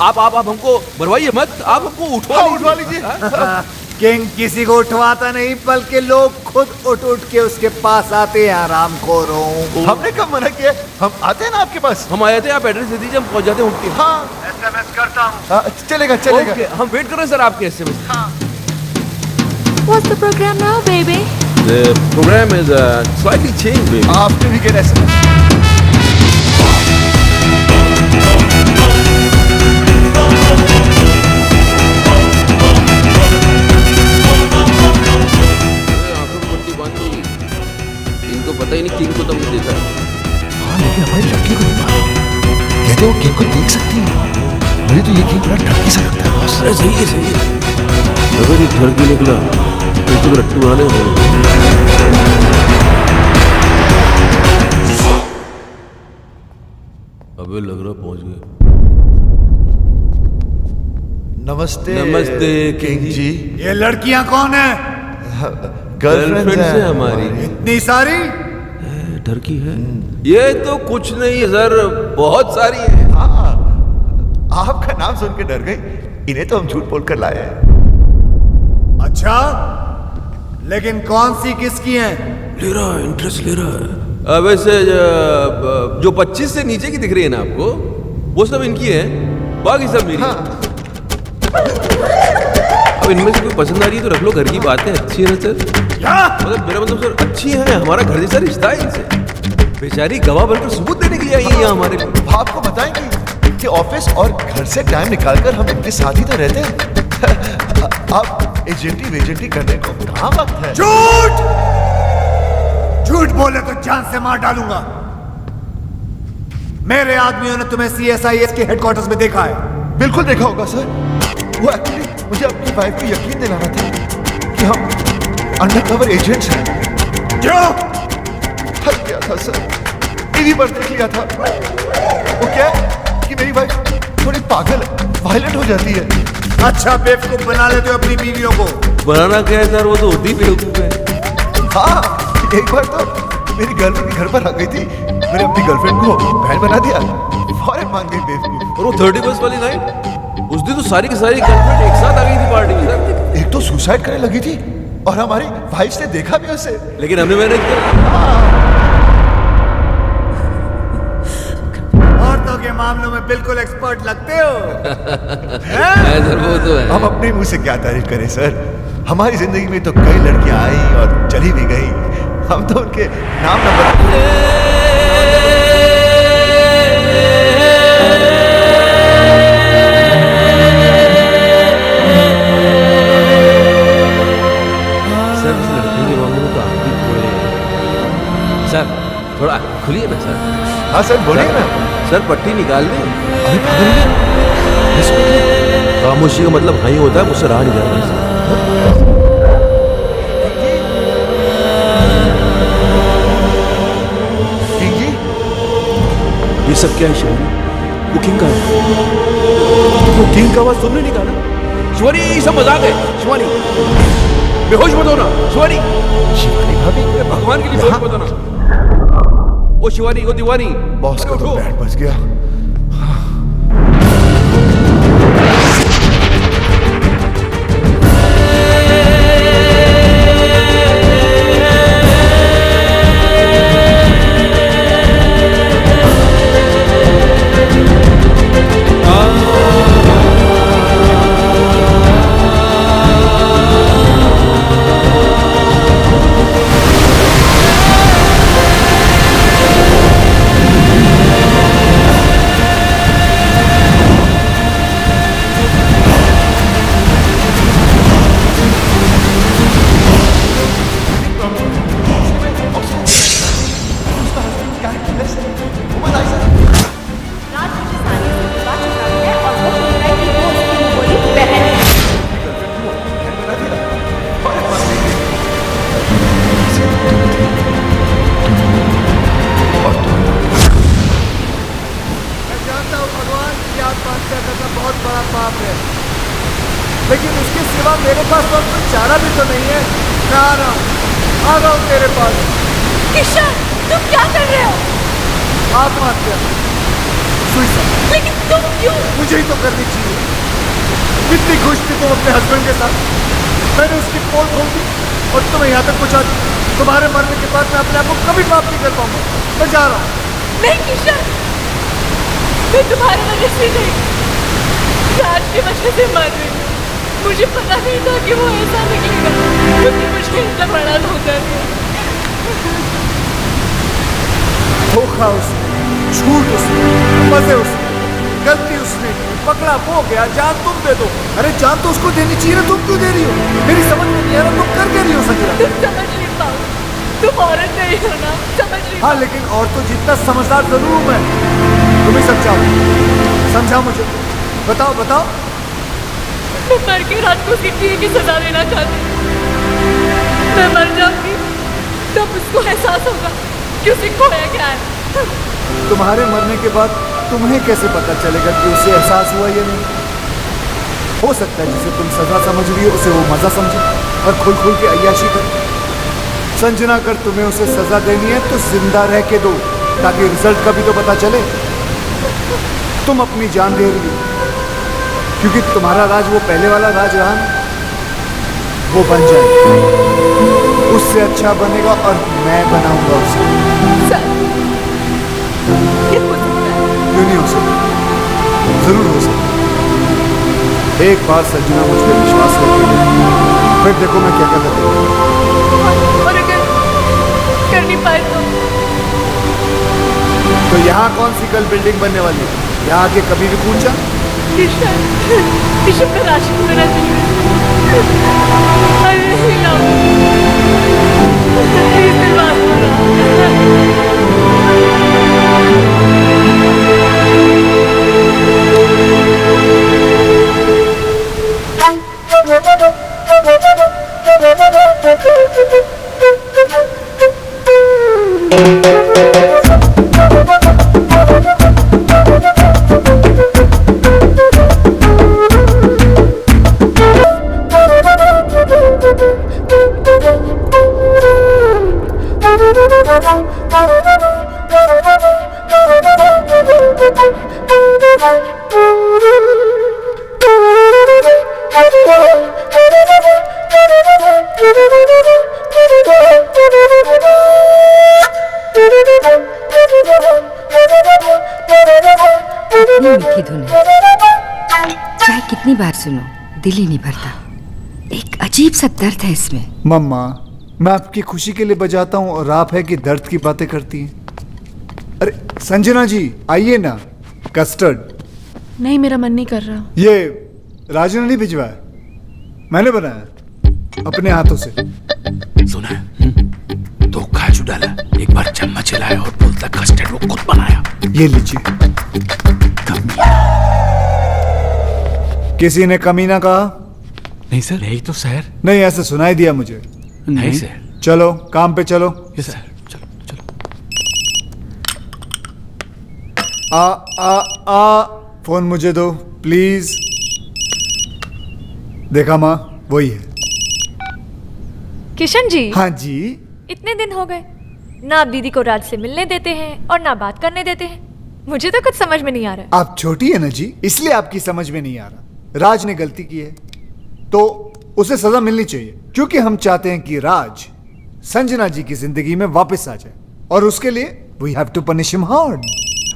आप हमको मरवाइए मत, आप हमको उठवा लीजिए। किंग किसी को उठवाता नहीं, बल्कि लोग खुद उठ के उसके पास आते हैं। आराम खोरों, हमने कब मना किया? हम आते हैं ना आपके पास। हम आए थे, आप एड्रेस दे दीजिए, हम पहुंच जाते हैं उठ के। हाँ, SMS करता हूँ। चलेगा। हम वेट कर रहे हैं सर आपके SMS। What's the program now, baby? The program is slightly changed, baby. After we get SMS. इनको पता ही नहीं किंग को दम देता है। हाँ, लेकिन हमारी लड़की को नहीं मारा। कहते हो किंग को देख सकती है। मुझे तो ये किंग बड़ा ठगी सा लगता है। अरे सही है। अगर ये ठगी निकला तो रट्टू आने हो। अबे लग रहा पहुंच गए। नमस्ते किंग जी। ये लड़कियां कौन है? गर्लफ्रेंड है हमारी। इतनी सारी? डर की है? ये तो कुछ नहीं है सर, बहुत सारी है। हाँ, आपका नाम सुन के डर गई। इन्हें तो हम झूठ बोलकर लाए हैं। अच्छा, लेकिन कौन सी किसकी है? ले रहा है, इंटरेस्ट ले रहा है। वैसे जो 25 से नीचे की दिख रही है ना आपको, वो सब इनकी है, बाकी सब मेरी। हाँ। अब इनमें से कोई पसंद आ रही है तो रख लो, घर की बात है। अच्छी है ना सर? मतलब मेरा मतलब सर अच्छी है, हमारा घर जैसा रिश्ता है इनसे। बेचारी गवाह बनकर सबूत देने के लिए आई है यहाँ हमारे लिए। आपको बताएंगे कि ऑफिस और घर से टाइम निकालकर हम इनके साथ ही तो रहते हैं। अब एजेंटी करने को कहाँ वक्त है? झूठ बोले तो जान से मार डालूंगा। मेरे आदमियों ने तुम्हें CSIS के हेडक्वार्टर्स में देखा है। बिल्कुल देखा होगा सर। वो एक्चुअली मुझे अपनी वाइफ को यकीन दिलाना था कि हम अंडरकवर एजेंट्स हैं। क्यों? हर गया था सर, टीवी पर देख लिया था। वो क्या है कि मेरी वाइफ थोड़ी पागल है, वायलेंट हो जाती है। अच्छा, बेवकूफ बना लेते हो अपनी बीवियों को। बनाना क्या है सर, वो तो होती बेवकूफ है। हाँ, एक बार तो मेरी गर्लफ्रेंड घर पर आ गई थी, मैंने अपनी गर्लफ्रेंड को बहन बना दिया। फौरन मान गई बेवकूफ। और वो 31st वाली नाइट, उस दिन तो सारी की सारी गर्लफ्रेंड एक साथ आ गई थी पार्टी में सर। एक तो सुसाइड करने लगी थी और हमारी वाइफ ने देखा भी उसे, लेकिन हमने मैनेज किया। औरतों के मामलों में बिल्कुल एक्सपर्ट लगते हो। सर वो तो है। हम अपने मुंह से क्या तारीफ करें सर। हमारी जिंदगी में तो कई लड़कियां आई और चली भी गई, हम तो उनके नाम नंबर सर थोड़ा खुलिए ना सर। हाँ सर बोलिए ना। सर पट्टी निकाल दें। खामोशी का मतलब हाँ ही होता है, मुझसे रहा नहीं जा रहा। सब क्या है शिवानी? वो किंग का है। वो किंग का आवाज तुमने नहीं कहा ना? शिवानी ये सब मजाक है। शिवानी बेहोश मत होना। शिवानी, शिवानी भाभी, भगवान के लिए बेहोश मत होना। ओ शिवानी, ओ दीवानी, बॉस का तो बैंड बज गया। राज मुझे सानी से बुला चुका है और वो बोल रहा है कि वो उसकी मुंह बोली बहन है। मैं जानता हूँ भगवान की आत्महत्या करना बहुत बड़ा पाप है, लेकिन उसके सिवा मेरे पास और कोई चारा भी तो नहीं है। मैं आ रहा हूँ तेरे पास। किशन, तुम क्या कर रहे हो? आत्महत्या, सुसाइड। लेकिन तुम क्यों? मुझे ही तो करनी चाहिए। कितनी खुश थी तुम अपने हस्बैंड के साथ, मैंने उसकी पोल खोल दी और तुम्हें यहाँ तक पहुँचा दी। तुम्हारे मरने के बाद मैं अपने आप को कभी माफ नहीं कर पाऊंगा। मैं जा रहा हूँ। नहीं किशन, मैं तुम्हारी वजह से नहीं, राज की वजह से मर रही हूँ। मुझे पता नहीं था कि वो ऐसा निकलेगा, क्योंकि मुझे इतना बड़ा धोखा दिया। धोखा उसने, झूठ उसने, मजे उसने, गलती उसने, पकड़ा वो गया। जान तुम दे दो। अरे जान तो उसको देनी चाहिए ना, तुम क्यों दे रही हो? मेरी समझ में नहीं आ रहा तुम कर दे रही हो संजना। तुम समझ नहीं पाओ, तुम औरत नहीं हो ना, समझ नहीं हाँ, लेकिन और तो जितना समझदार जरूर हूँ मैं। तुम ही समझाओ, समझाओ मुझे। बताओ बताओ। मैं मर के रात को उसकी किए की सजा देना चाहती हूँ। मैं मर जाऊंगी तब उसको एहसास होगा कि उसे खोया क्या है। तुम्हारे मरने के बाद तुम्हें कैसे पता चलेगा कि उसे एहसास हुआ या नहीं? हो सकता है जिसे तुम सजा समझ रही हो उसे वो मजा समझे और खुल खुल के अय्याशी करे। संजना, अगर तुम्हें उसे सजा देनी है तो जिंदा रह के दो, ताकि रिजल्ट का भी तो पता चले। तुम अपनी जान दे रही हो, क्योंकि तुम्हारा राज वो पहले वाला राज रहा ना, वो बन जाएगा, उससे अच्छा बनेगा और मैं बनाऊंगा उसे। ये हो सकता है। क्यों नहीं हो सकता? जरूर हो सकता। एक बार संजना मुझ पर विश्वास रखेगी, फिर देखो मैं क्या कर सकता हूँ। और अगर कर नहीं पाए तो यहाँ कौन सी कल बिल्डिंग बनने वाली है? यहाँ आके कभी भी पूछा? किशन का राशन होना चाहिए। अरे इससे बात मीठी धुन है, चाहे कितनी बार सुनो दिल ही नहीं भरता। एक अजीब सा दर्द है इसमें। मम्मा, मैं आपकी खुशी के लिए बजाता हूँ और आप है कि दर्द की बातें करती हैं। अरे संजना जी आइए ना, कस्टर्ड। नहीं, मेरा मन नहीं कर रहा। ये राजू ने नहीं भिजवाया, मैंने बनाया अपने हाथों से। सुना है? तो काजू डाला, एक बार चम्मच हिलाया और बोलता कस्टर्ड वो खुद बनाया। ये लीजिए। किसी ने कमीना कहा? नहीं सर, यही तो सर। नहीं, ऐसे सुनाई दिया मुझे। नहीं सर। चलो काम पे चलो। यस सर, चलो चलो। फोन मुझे दो प्लीज। देखा माँ, वही है। किशन जी। हाँ जी। इतने दिन हो गए, ना आप दीदी को राज से मिलने देते हैं और ना बात करने देते हैं। मुझे तो कुछ समझ में नहीं आ रहा। आप छोटी है ना जी, इसलिए आपकी समझ में नहीं आ रहा। राज ने गलती की है तो उसे सजा मिलनी चाहिए, क्योंकि हम चाहते हैं कि राज संजना जी की जिंदगी में वापस आ जाए, और उसके लिए we have to punish him hard.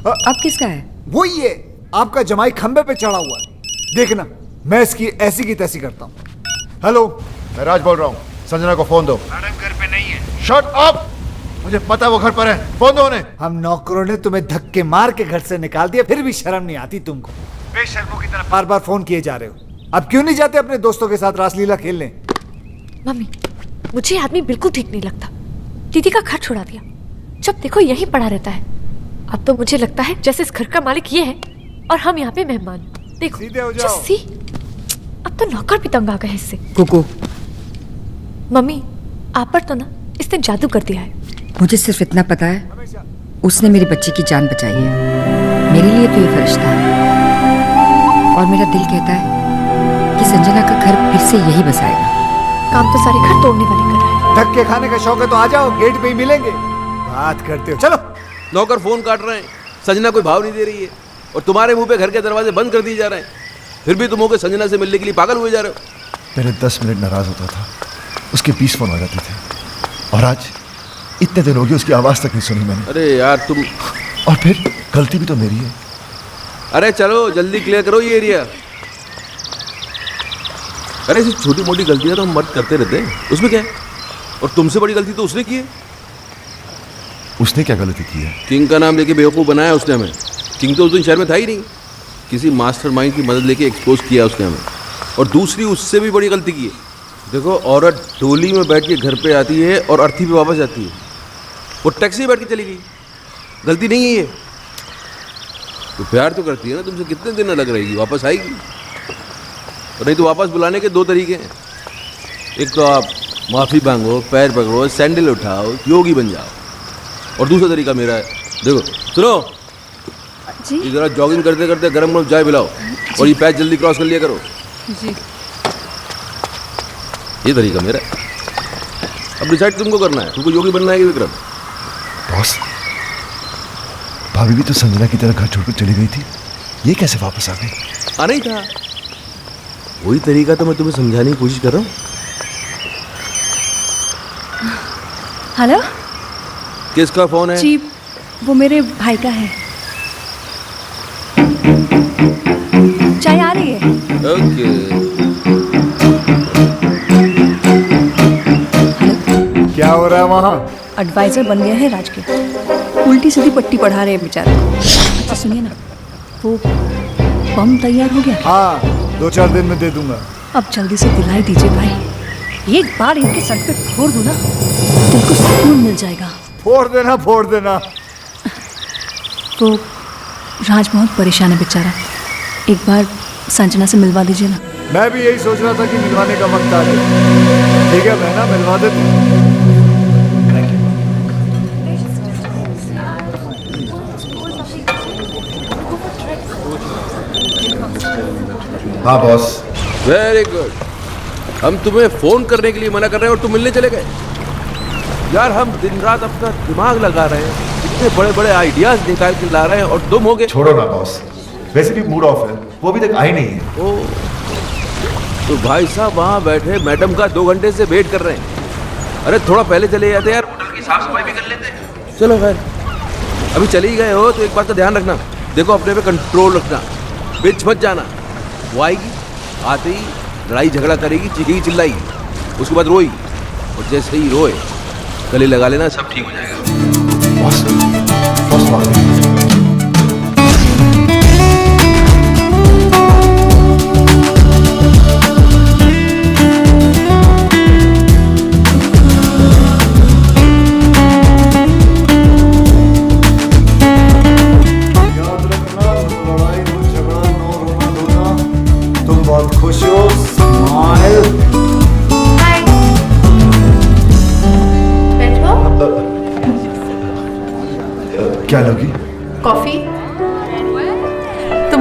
अब किसका है? वो ये आपका जमाई खंबे पे चढ़ा हुआ है, देखना मैं इसकी ऐसी की तैसी करता हूँ। हेलो, मैं राज बोल रहा हूँ, संजना को फोन दो। मैडम घर पे नहीं है। शट अप, मुझे पता है वो घर पर है, फोन दो उन्हें। हम नौकरों ने तुम्हें धक्के मार के घर से निकाल दिया, फिर भी शर्म नहीं आती तुमको? बेशर्मों की तरह बार बार फोन किए जा रहे हो। अब क्यों नहीं जाते अपने दोस्तों के साथ रासलीला खेलने? मम्मी, मुझे आदमी बिल्कुल ठीक नहीं लगता। दीदी का घर छुड़ा दिया, जब देखो यहीं पड़ा रहता है। अब तो मुझे लगता है जैसे इस घर का मालिक ये है और हम यहाँ पे मेहमान। देखो सीधे हो जाओ। जस्सी, अब तो नौकर भी तंग आ गए इससे। कुकू, मम्मी, आप पर तो ना इसने जादू कर दिया है। मुझे सिर्फ इतना पता है, उसने मेरी बच्ची की जान बचाई है। मेरे लिए तो ये फरिश्ता है, और मेरा दिल कहता है कि संजना का घर फिर से यही बसाएगा। काम तो सारे घर तोड़ने वाले कर रहा है। धक्के खाने का शौक है तो आ जाओ, गेट पे ही मिलेंगे। बात करते हो, चलो। नौकर फोन काट रहे हैं, संजना कोई भाव नहीं दे रही है, और तुम्हारे मुंह पे घर के दरवाजे बंद कर दिए जा रहे हैं। फिर भी तुम हो के संजना से मिलने के लिए पागल हुए जा रहे हो। पहले 10 मिनट नाराज होता था, उसके 20 फोन आ जाते थे, और आज इतने दिन हो गए उसकी आवाज तक नहीं सुनी मैंने। अरे यार तुम, और फिर गलती भी तो मेरी है। अरे चलो जल्दी क्लियर करो ये एरिया। अरे ऐसी छोटी मोटी गलतियां तो हम मर्द करते रहते हैं, उसमें क्या है? और तुमसे बड़ी गलती तो उसने की है। उसने क्या गलती की है? किंग का नाम लेके बेवकूफ़ बनाया उसने हमें। किंग तो उस दिन शहर में था ही नहीं, किसी मास्टरमाइंड की मदद लेके एक्सपोज किया उसने हमें। और दूसरी उससे भी बड़ी गलती की है। देखो, औरत डोली में बैठ के घर पे आती है और अर्थी पे वापस जाती है, वो टैक्सी में बैठ के चली गई। गलती नहीं है ये। तो प्यार तो करती है ना तुमसे, कितने दिन अलग रहेगी, वापस आएगी। और नहीं तो वापस बुलाने के 2 तरीके हैं। एक तो आप माफ़ी मांगो, पैर पकड़ो, सैंडल उठाओ, योगी बन जाओ। और दूसरा तरीका मेरा है, देखो सुनो जी, जरा जॉगिंग करते करते गर्म गर्म चाय पिलाओ, और ये पैच जल्दी क्रॉस कर लिया करो जी। ये तरीका मेरा है। अब डिसाइड तुमको करना है, तुमको योगी बनना है कि विक्रम। बॉस, भाभी भी तो संजना की तरह घर छोड़कर चली गई थी, ये कैसे वापस आ गई? आना ही था, वही तरीका तो मैं तुम्हें समझाने की कोशिश कर रहा हूँ। हेलो किसका फोन है? जी, वो मेरे भाई का है। चाय आ रही है। ओके। क्या हो रहा है वहाँ? एडवाइजर बन गया है राज के, उल्टी सीधी पट्टी पढ़ा रहे हैं बेचारे को। अच्छा सुनिए ना, वो बम तैयार हो गया? हाँ, 2-4 दिन में दे दूंगा। अब जल्दी से दिलाई दीजिए भाई, एक बार इनके सर पे फोड़ दो ना, दिल को सुकून मिल जाएगा। फोड़ देना, फोड़ देना। वो राज बहुत परेशान है बेचारा, एक बार संजना से मिलवा दीजिए ना। मैं भी यही सोच रहा था कि मिलवाने का वक्त आ गया। ठीक है बहना, मिलवा देते हैं। हाँ बॉस। Very good. हम तुम्हें फोन करने के लिए मना कर रहे हैं और तुम मिलने चले गए। यार हम दिन रात अपना दिमाग लगा रहे हैं, इतने बड़े बड़े आइडियाज निकाल के ला रहे हैं, और तुम हो गए। छोड़ो ना बॉस, वैसे भी मूड ऑफ है, वो अभी तक आई नहीं है। ओ, तो भाई साहब वहाँ बैठे मैडम का 2 घंटे से वेट कर रहे हैं। अरे थोड़ा पहले चले जाते यार, होटल की साफ सफाई भी कर लेते। चलो खैर, अभी चले ही गए हो तो एक बात का ध्यान रखना, देखो अपने पे कंट्रोल रखना, बीच मत जाना। वो आएगी, आते ही लड़ाई झगड़ा करेगी, चीखेगी चिल्लाएगी, उसके बाद रोएगी, और जैसे ही रोए गले लगा लेना, सब ठीक हो जाएगा। बॉस, बॉस आ गए। याद रखना, लड़ाई हो झगड़ा, नो रोना धोना। तुम बहुत खुश हो, स्माइल। बैठो। क्या लोगी? कॉफी।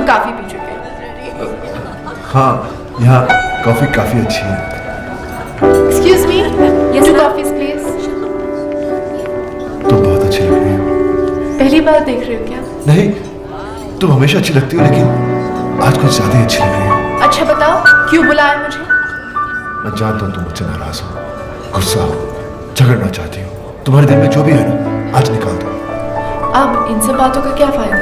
काफी पी चुके हैं। हाँ, यहाँ कॉफी काफी अच्छी है। Excuse me, two coffees please. तुम बहुत अच्छी लग रही हो। पहली बार देख रहे हो क्या? नहीं, तुम हमेशा अच्छी लगती हो, लेकिन आज कुछ ज्यादा ही अच्छी लग रही हो। अच्छा बताओ, क्यों बुलाया मुझे? मैं जानता हूँ तुम मुझसे नाराज हो, गुस्सा हो, झगड़ना चाहती हो। तुम्हारे दिल में जो भी है ना, आज निकाल दो। अब इन सब बातों का क्या फायदा?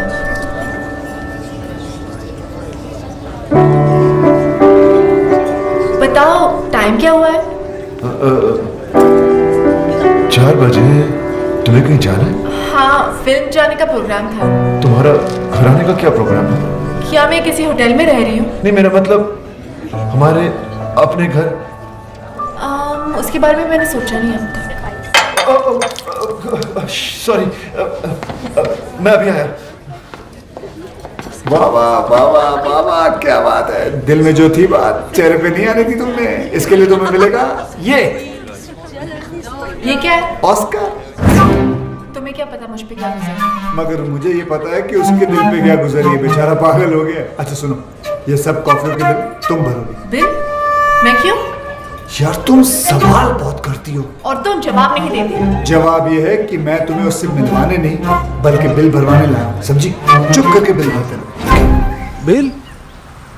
बताओ टाइम क्या हुआ है? 4 बजे। तुम्हें कहीं जाना है? हाँ, फिल्म जाने का प्रोग्राम था। तुम्हारा घर आने का क्या प्रोग्राम है? क्या मैं किसी होटल में रह रही हूँ? नहीं, मेरा मतलब हमारे अपने घर। उसके बारे में मैंने सोचा नहीं अब तक। सॉरी, मैं अभी आया। वाह वाह वाह वाह वाह वाह, क्या बात है। दिल में जो थी बात चेहरे पे नहीं आने दी तुमने, इसके लिए तुम्हें मिलेगा ये क्या है? ऑस्कर। तुम्हें क्या पता मुझ पे क्या गुजरा? मगर मुझे ये पता है कि उसके दिल पे क्या गुजरी है, बेचारा पागल हो गया। अच्छा सुनो, ये सब कॉफियों के बिल तुम भरोगे। बिल? मैं क्यों? यार तुम सवाल बहुत करती हो और तुम जवाब नहीं देते। जवाब ये है कि मैं तुम्हें उससे मिलवाने नहीं बल्कि बिल भरवाने लाया, समझी? चुप करके बिल भरते रहो।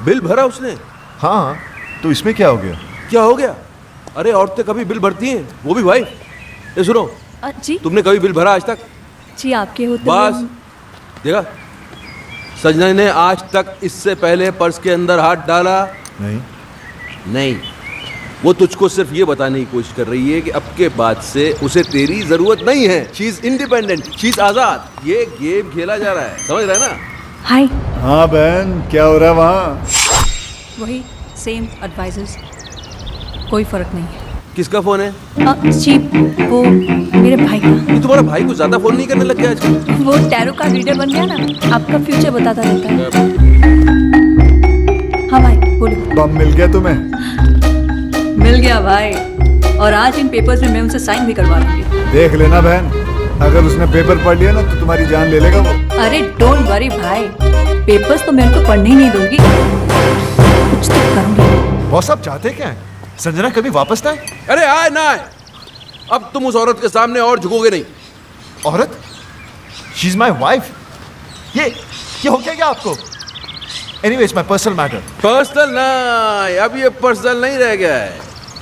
बिल भरा उसने? हाँ, तो इसमें क्या हो गया? क्या हो गया? अरे औरतें कभी बिल भरती हैं, वो भी भाई। ये सुनो, जी तुमने कभी बिल भरा आज तक? जी, आपके होते बस देखा, सजना ने आज तक इससे पहले पर्स के अंदर हाथ डाला नहीं। वो तुझको सिर्फ ये बताने की कोशिश कर रही है कि अब के बाद से उसे तेरी जरूरत नहीं है। She is independent, she is आजाद। ये गेम खेला जा रहा है, समझ रहा है ना? हाय। हाँ बहन, क्या हो रहा है वहाँ? वही सेम एडवाइजर्स, कोई फर्क नहीं है। किसका फोन है? जी, वो मेरे भाई का। ये तुम्हारा भाई को ज्यादा फोन नहीं करने लग गया आजकल? वो टैरो का रीडर बन गया ना, आपका फ्यूचर बताता रहता है। हाँ भाई बोलो। बम मिल गया तुम्हें? मिल गया भाई, और आज इन पेपर्स में मैं उनसे साइन भी करवा लूंगी। देख लेना बहन, अगर उसने पेपर पढ़ लिया ना तो तुम्हारी जान ले लेगा वो। अरे डोंट वरी भाई, पेपर्स तो मैं उनको पढ़ने ही नहीं दूंगी, कुछ तो करूंगी। बॉस आप चाहते क्या है? संजना कभी वापस ना आए? अरे आए ना आए, अब तुम उस औरत के सामने और झुकोगे नहीं। औरत? She is my wife. ये हो क्या आपको? Anyways, my personal matter. Personal ना, अब ये पर्सनल नहीं रह गया है,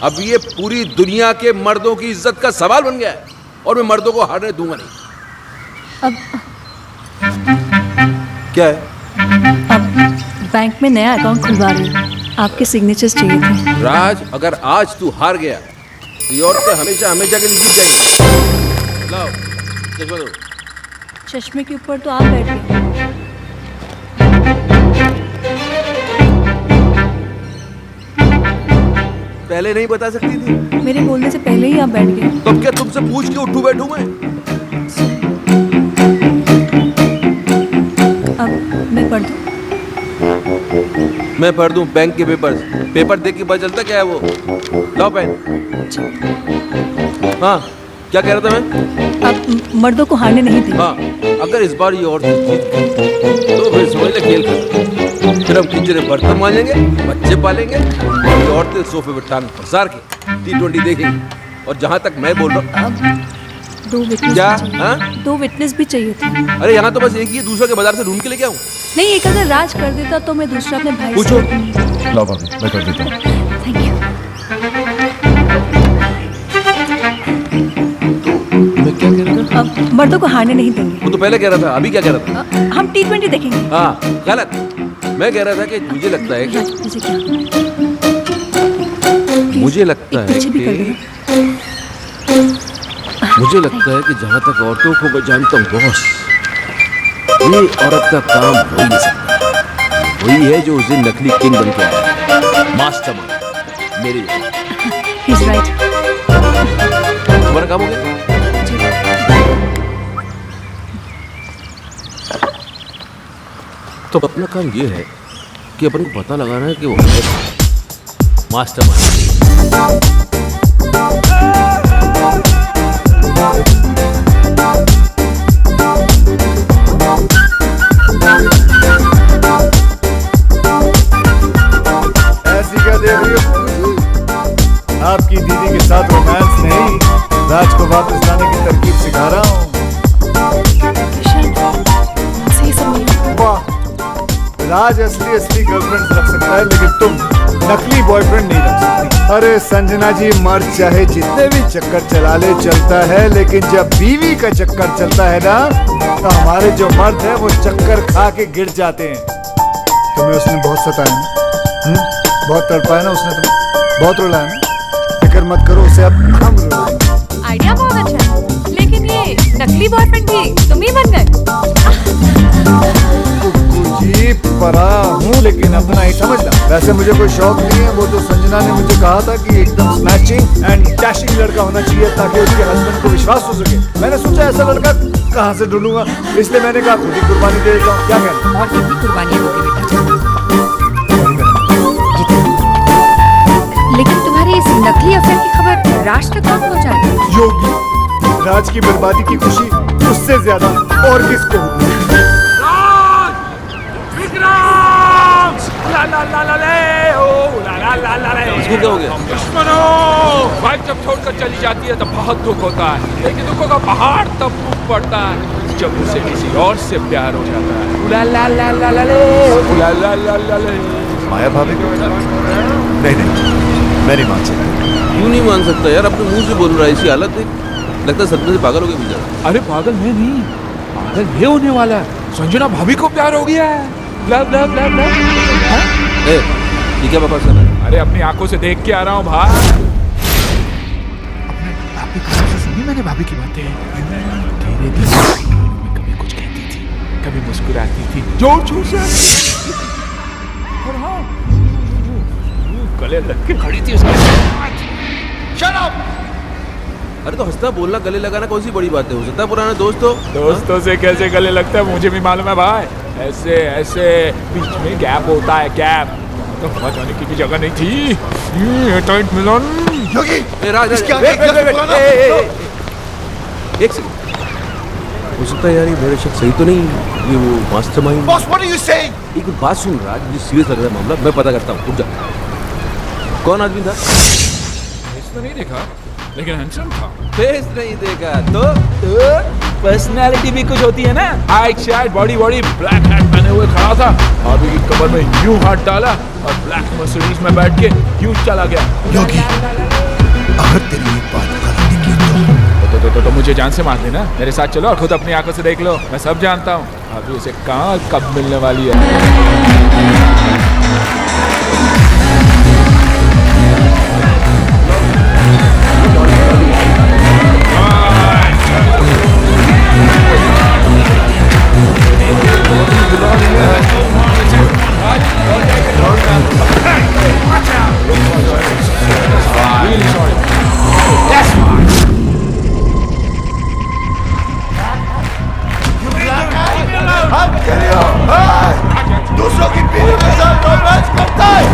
अब ये पूरी दुनिया के मर्दों की इज्जत का सवाल बन गया है, और मैं मर्दों को हारने दूंगा नहीं। अब क्या है? अब बैंक में नया अकाउंट खुलवा रही हूँ, आपके सिग्नेचर्स चाहिए थे। राज, अगर आज तू हार गया तो ये औरतें हमेशा हमेशा के लिए जीत जाएंगी। लाओ चश्मा दो। चश्मे के ऊपर तो आप बैठ गए। पहले नहीं बता सकती थी? मेरे बोलने से पहले ही आप बैठ गए। तो अब क्या तुमसे पूछ के उठूं बैठूं मैं? अब मैं पढ़ दूं? मैं पढ़ दूं बैंक के पेपर देख के पता चलता क्या है वो। लाओ पेन। हाँ, क्या कह रहा था मैं? अब मर्दों को हारने नहीं देंगे। हाँ, अगर इस बार ये औरतें जीत गई तो फिर समझ ले खेल खत्म। फिर हम किचन में बर्तन मांजेंगे, बच्चे पालेंगे, और ये औरतें सोफे पे टांग पसार के T20 देखेंगी। और जहाँ तक मैं बोल रहा हूँ, 2 विटनेस क्या? भी चाहिए। हाँ? 2 विटनेस भी चाहिए थे। अरे यहाँ तो बस एक ही है, दूसरा के बाजार से ढूंढ के लेके आऊँ? नहीं, एक अगर राज कर देता तो मैं दूसरा अपने भाई पूछो। से। लाओ भाभी, मैं कर देता हूँ। Thank you. मैं क्या कह रहा था? अब मर्दों को हारने नहीं देंगे। वो तो पहले कह रहा था, अभी क्या कह रहा था? हम T20 देखेंगे। हाँ, गलत। मैं कह रहा था कि मुझे लगता है कि राज, मुझे क्या? मुझे लगता है पीछे भी कर कि देना। मुझे लगता है कि जहाँ तक औरतों को मैं जानता हूँ बॉस, ये औरत का काम हो ही नहीं सकता। वही है जो उस दिन नकली किंग बन के आया, मास्टरमाइंड मेरे जैसा। He's right. तुम्हारा काम हो गया? तो अपना काम ये है कि अपन को पता लगाना है कि वो है मास्टरमाइंड। राज असली असली गर्लफ्रेंड रख सकता है, लेकिन तुम नकली बॉयफ्रेंड नहीं रख सकती। अरे संजना जी, मर्द चाहे जितने भी चक्कर चला ले चलता है, लेकिन जब बीवी का चक्कर चलता है ना, तो हमारे जो मर्द है वो चक्कर खा के गिर जाते हैं। तुम्हें उसने बहुत सताया ना, बहुत तड़पाया ना उसने, तुम्हें बहुत रुलाया ना। फिक्र मत करो, उसे अब हम रुलाएंगे। आइडिया बहुत अच्छा है, लेकिन ये नकली बॉयफ्रेंड भी तुम ही बन गए। जी परा हूँ, लेकिन अपना ही समझना। वैसे मुझे कोई शौक नहीं है, वो तो संजना ने मुझे कहा था कि एकदम स्मैशिंग एंड डैशिंग लड़का होना चाहिए ताकि उसके हस्बैंड को विश्वास हो सके। मैंने सोचा ऐसा लड़का कहाँ से ढूंढूंगा, इसलिए मैंने कहा खुद ही कुर्बानी दे देता हूँ। क्या कहना? और कितनी कुर्बानी होगी बेटा? लेकिन तुम्हारी इस नकली अफेयर की खबर राज तक कब पहुंचाएगी? योगी, राज की बर्बादी की खुशी उससे ज्यादा और किसको होगी? इसको क्या हो गया? वाइफ जब छोड़कर चली जाती है तो बहुत दुख होता है, लेकिन दुखों का पहाड़ तब टूट पड़ता है जब उसे किसी और से प्यार हो जाता है। उला ला ला ला ला ले, उला ला ला ला ले। माया भाभी को नहीं, मैं नहीं मान सकता। क्यों नहीं मान सकता यार? अपने मुंह से बोल रहा है, ऐसी हालत है, लगता है सपने से पागल हो गया बेचारा। अरे पागल मैं नहीं, पागल ये होने वाला है। संजना भाभी को प्यार हो गया है। Love love love love. ये क्या बकवास कर रहा है? अरे अपनी आंखों से देख के आ रहा हूँ भाई। अपने भाभी कसम से सुनी मैंने भाभी की बातें। तेरे दिल में कभी कुछ कहती थी, कभी मुस्कुराती थी, जोर जोर से। और हाँ, गले लग के खड़ी थी उसके साथ। Shut up! अरे तो हंसना बोलना गले लगाना कौन सी बड़ी बात है? हो सकता है पुराना दोस्त हो। दोस्तों से कैसे गले लगता है मुझे भी मालूम है भाई। ऐसे ऐसे बीच में गैप होता है, गैप। तो हवा जाने की भी जगह नहीं थी। टाइट मिलन। योगी, राज, इसके आगे वेट, एक सेकंड। हो सकता है यार ये मेरा शक सही तो नहीं, ये वो mastermind. Boss, what are you saying? एक बात सुन राज, मुझे सीरियस लग रहा है मामला, मैं पता करता हूँ। रुक जा। कौन आदमी था? फेस तो नहीं देखा, लेकिन हैंडसम था। फेस नहीं देखा तो पर्सनालिटी भी कुछ होती है ना। हाइट शाइट बॉडी ब्लैक हैट पहने हुए खड़ा था, भाभी की कमर में यूं हाथ डाला और ब्लैक मर्सिडीज में बैठ के यूं चला गया। योगी, अगर तेरी एक बात गलत निकली तो मुझे जान से मार देना। मेरे साथ चलो और खुद अपनी आंखों से देख लो, मैं सब जानता हूँ। भाभी उसे कहाँ कब मिलने वाली है। दूसरों की बीवी के साथ रोमांस करता है,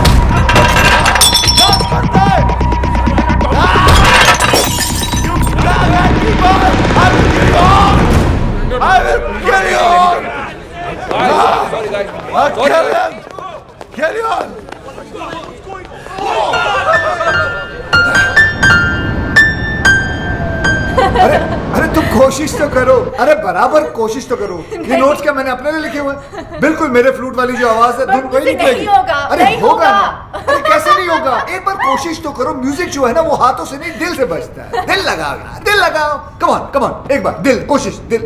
अरे तुम कोशिश तो करो, अरे बराबर कोशिश तो करो। ये नोट्स क्या मैंने अपने लिए लिखे हुए हैं? बिल्कुल मेरे फ्लूट वाली जो आवाज है धुन वही निकलेगी। नहीं होगा, अरे नहीं होगा होगा। ना। अरे कैसे नहीं होगा? एक बार कोशिश तो करो। म्यूजिक जो है ना वो हाथों से नहीं दिल से बजता है। दिल लगाओ यार, दिल लगाओ। कम ऑन एक बार दिल, कोशिश दिल।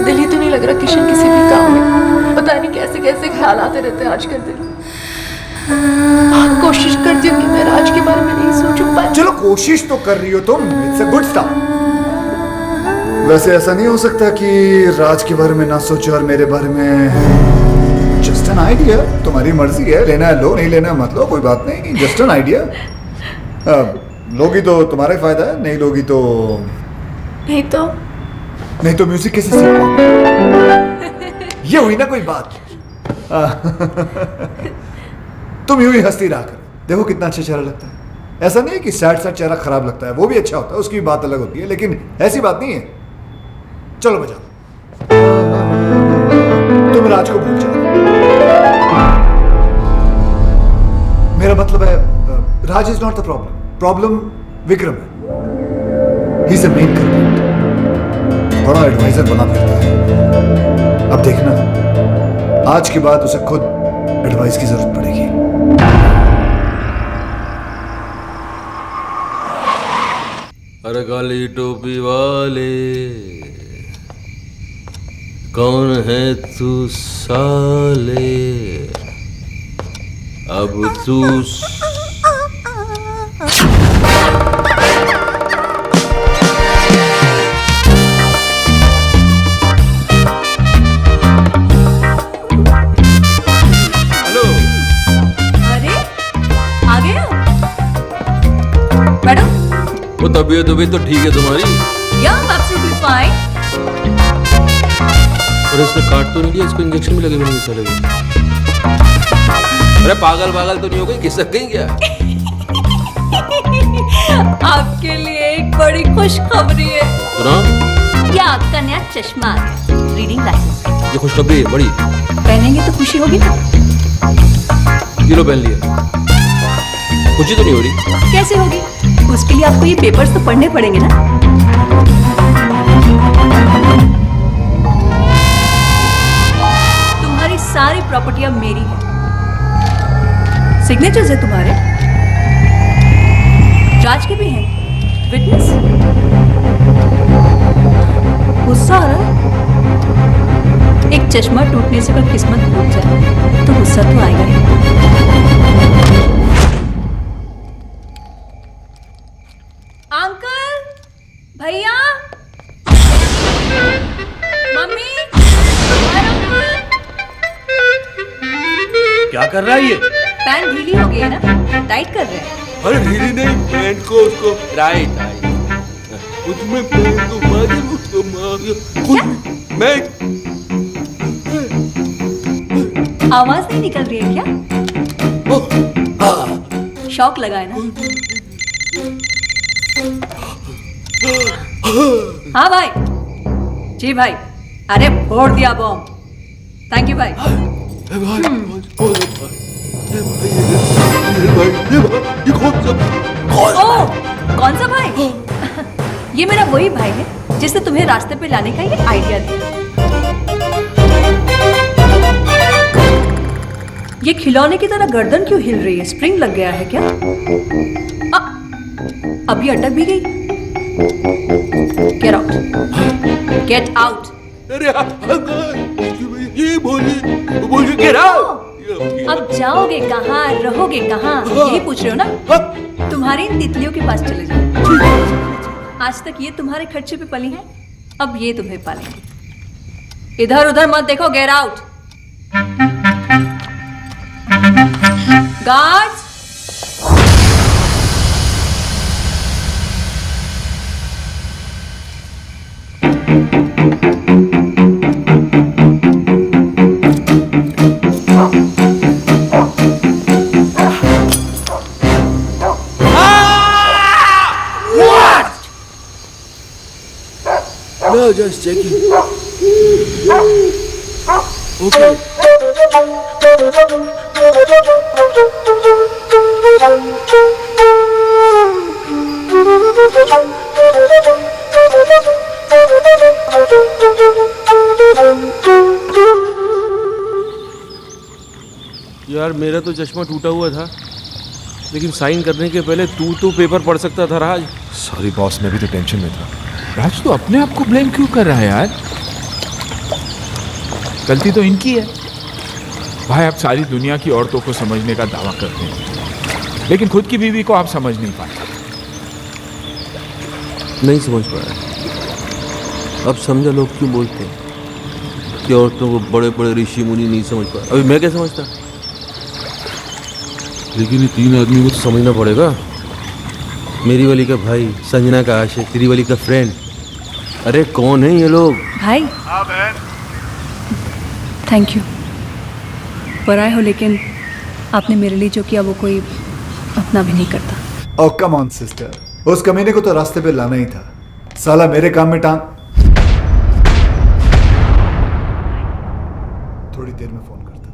दिल ही तो नहीं लग रहा किशन किसी भी काम में। पता नहीं कैसे कैसे ख्याल आते रहते हैं आजकल दिल। कोशिश करती हूँ कि मैं राज के बारे में नहीं सोचूं, पर चलो कोशिश तो कर रही हो तुम, इट्स अ गुड स्टार्ट। वैसे ऐसा नहीं हो सकता कि राज के बारे में ना सोचो और मेरे बारे में। जस्ट एन आइडिया, तुम्हारी मर्जी है, लेना है लो, नहीं लेना है मत लो, कोई बात नहीं। Just an idea. लोगी तो तुम्हारा ही फायदा है, नहीं लोगी तो नहीं तो म्यूजिक कैसे सीख पाओगे? ये हुई ना कोई बात। तुम यूं ही हंसती रहा कर, देखो कितना अच्छा चेहरा लगता है। ऐसा नहीं है कि सैड चेहरा खराब लगता है, वो भी अच्छा होता है, उसकी बात अलग होती है, लेकिन ऐसी बात नहीं है। चलो बजाओ। तुम राज को भूल जाओ। मेरा मतलब है Raj is not the problem, problem Vikram है। He is the main culprit. बड़ा एडवाइजर बना फिरता है। अब देखना, आज के बाद उसे खुद एडवाइस की जरूरत पड़ेगी। अरे काली टोपी वाले, कौन है तू साले? अब तू हेलो। अरे आ गए आप? मैडम, वो तबीयत तो ठीक है तुम्हारी? या एब्सोल्युटली फाइन। और इसने काट तो नहीं दिया? इसको इंजेक्शन भी लगे हुए नहीं चलेगा? अरे पागल तो नहीं हो गई? खिसक गई क्या? आपके लिए एक बड़ी खुशखबरी है। सुना? या आपका नया चश्मा, रीडिंग ग्लासेस। ये खुशखबरी है बड़ी। पहनेंगे तो खुशी होगी ना? ये लो पहन लिया, खुशी तो नहीं हो रही? कैसे होगी? उसके लिए आपको ये पेपर्स तो पढ़ने पड़ेंगे ना। तुम्हारी सारी प्रॉपर्टी अब मेरी है। सिग्नेचर्स है तुम्हारे, जांच के भी हैं, विटनेस। गुस्सा आ रहा है? एक चश्मा टूटने से अगर किस्मत टूट जाए तो गुस्सा तो आएगा ही। अंकल, भैया, मम्मी, क्या कर रहा है ये? पैंट ढीली हो गई है ना, टाइट कर रहे हैं। अरे ढीली नहीं, पैंट को उसको राइट उसमें पैंट को मार उसको मार। मैं आवाज नहीं निकल रही है क्या? शौक लगा है ना? हाँ भाई, जी भाई, अरे फोड़ दिया बॉम्ब। थैंक यू भाई। ओह, कौन सा भाई? ये मेरा वही भाई है जिसने तुम्हें रास्ते पे लाने का ये आइडिया दिया। ये खिलौने की तरह गर्दन क्यों हिल रही है? स्प्रिंग लग गया है क्या? अभी अटक भी गई। Get out, get out. अरे ये बोली गेट आउट। अब जाओगे कहाँ, रहोगे कहाँ, यही पूछ रहे हो ना? तुम्हारी इन तितलियों के पास चले जाओ। आज तक ये तुम्हारे खर्चे पे पली हैं, अब ये तुम्हें पालेंगे। इधर उधर मत देखो, get out. Guards, No, just checking. Okay. यार मेरा तो चश्मा टूटा हुआ था, लेकिन साइन करने के पहले तू तो पेपर पढ़ सकता था राज। सॉरी बॉस, मैं भी तो टेंशन में था। राज तो अपने आप को ब्लेम क्यों कर रहा है यार? गलती तो इनकी है। भाई आप सारी दुनिया की औरतों को समझने का दावा करते हैं, लेकिन खुद की बीवी को आप समझ नहीं पाते। नहीं समझ पाया। अब समझा लोग क्यों बोलते हैं कि औरतों को बड़े बड़े ऋषि मुनि नहीं समझ पाए। अभी मैं क्या समझता, लेकिन ये तीन आदमी को तो समझना पड़ेगा। मेरी वाली का भाई, संजना का आशिक, तेरी वाली का फ्रेंड। अरे कौन है ये लोग? भाई। हाँ बहन। Thank you. पर आए हो, लेकिन आपने मेरे लिए जो किया वो कोई अपना भी नहीं करता। ओह कम ऑन सिस्टर, उस कमीने को तो रास्ते पे लाना ही था। साला मेरे काम में टांग। थोड़ी देर में फोन करता।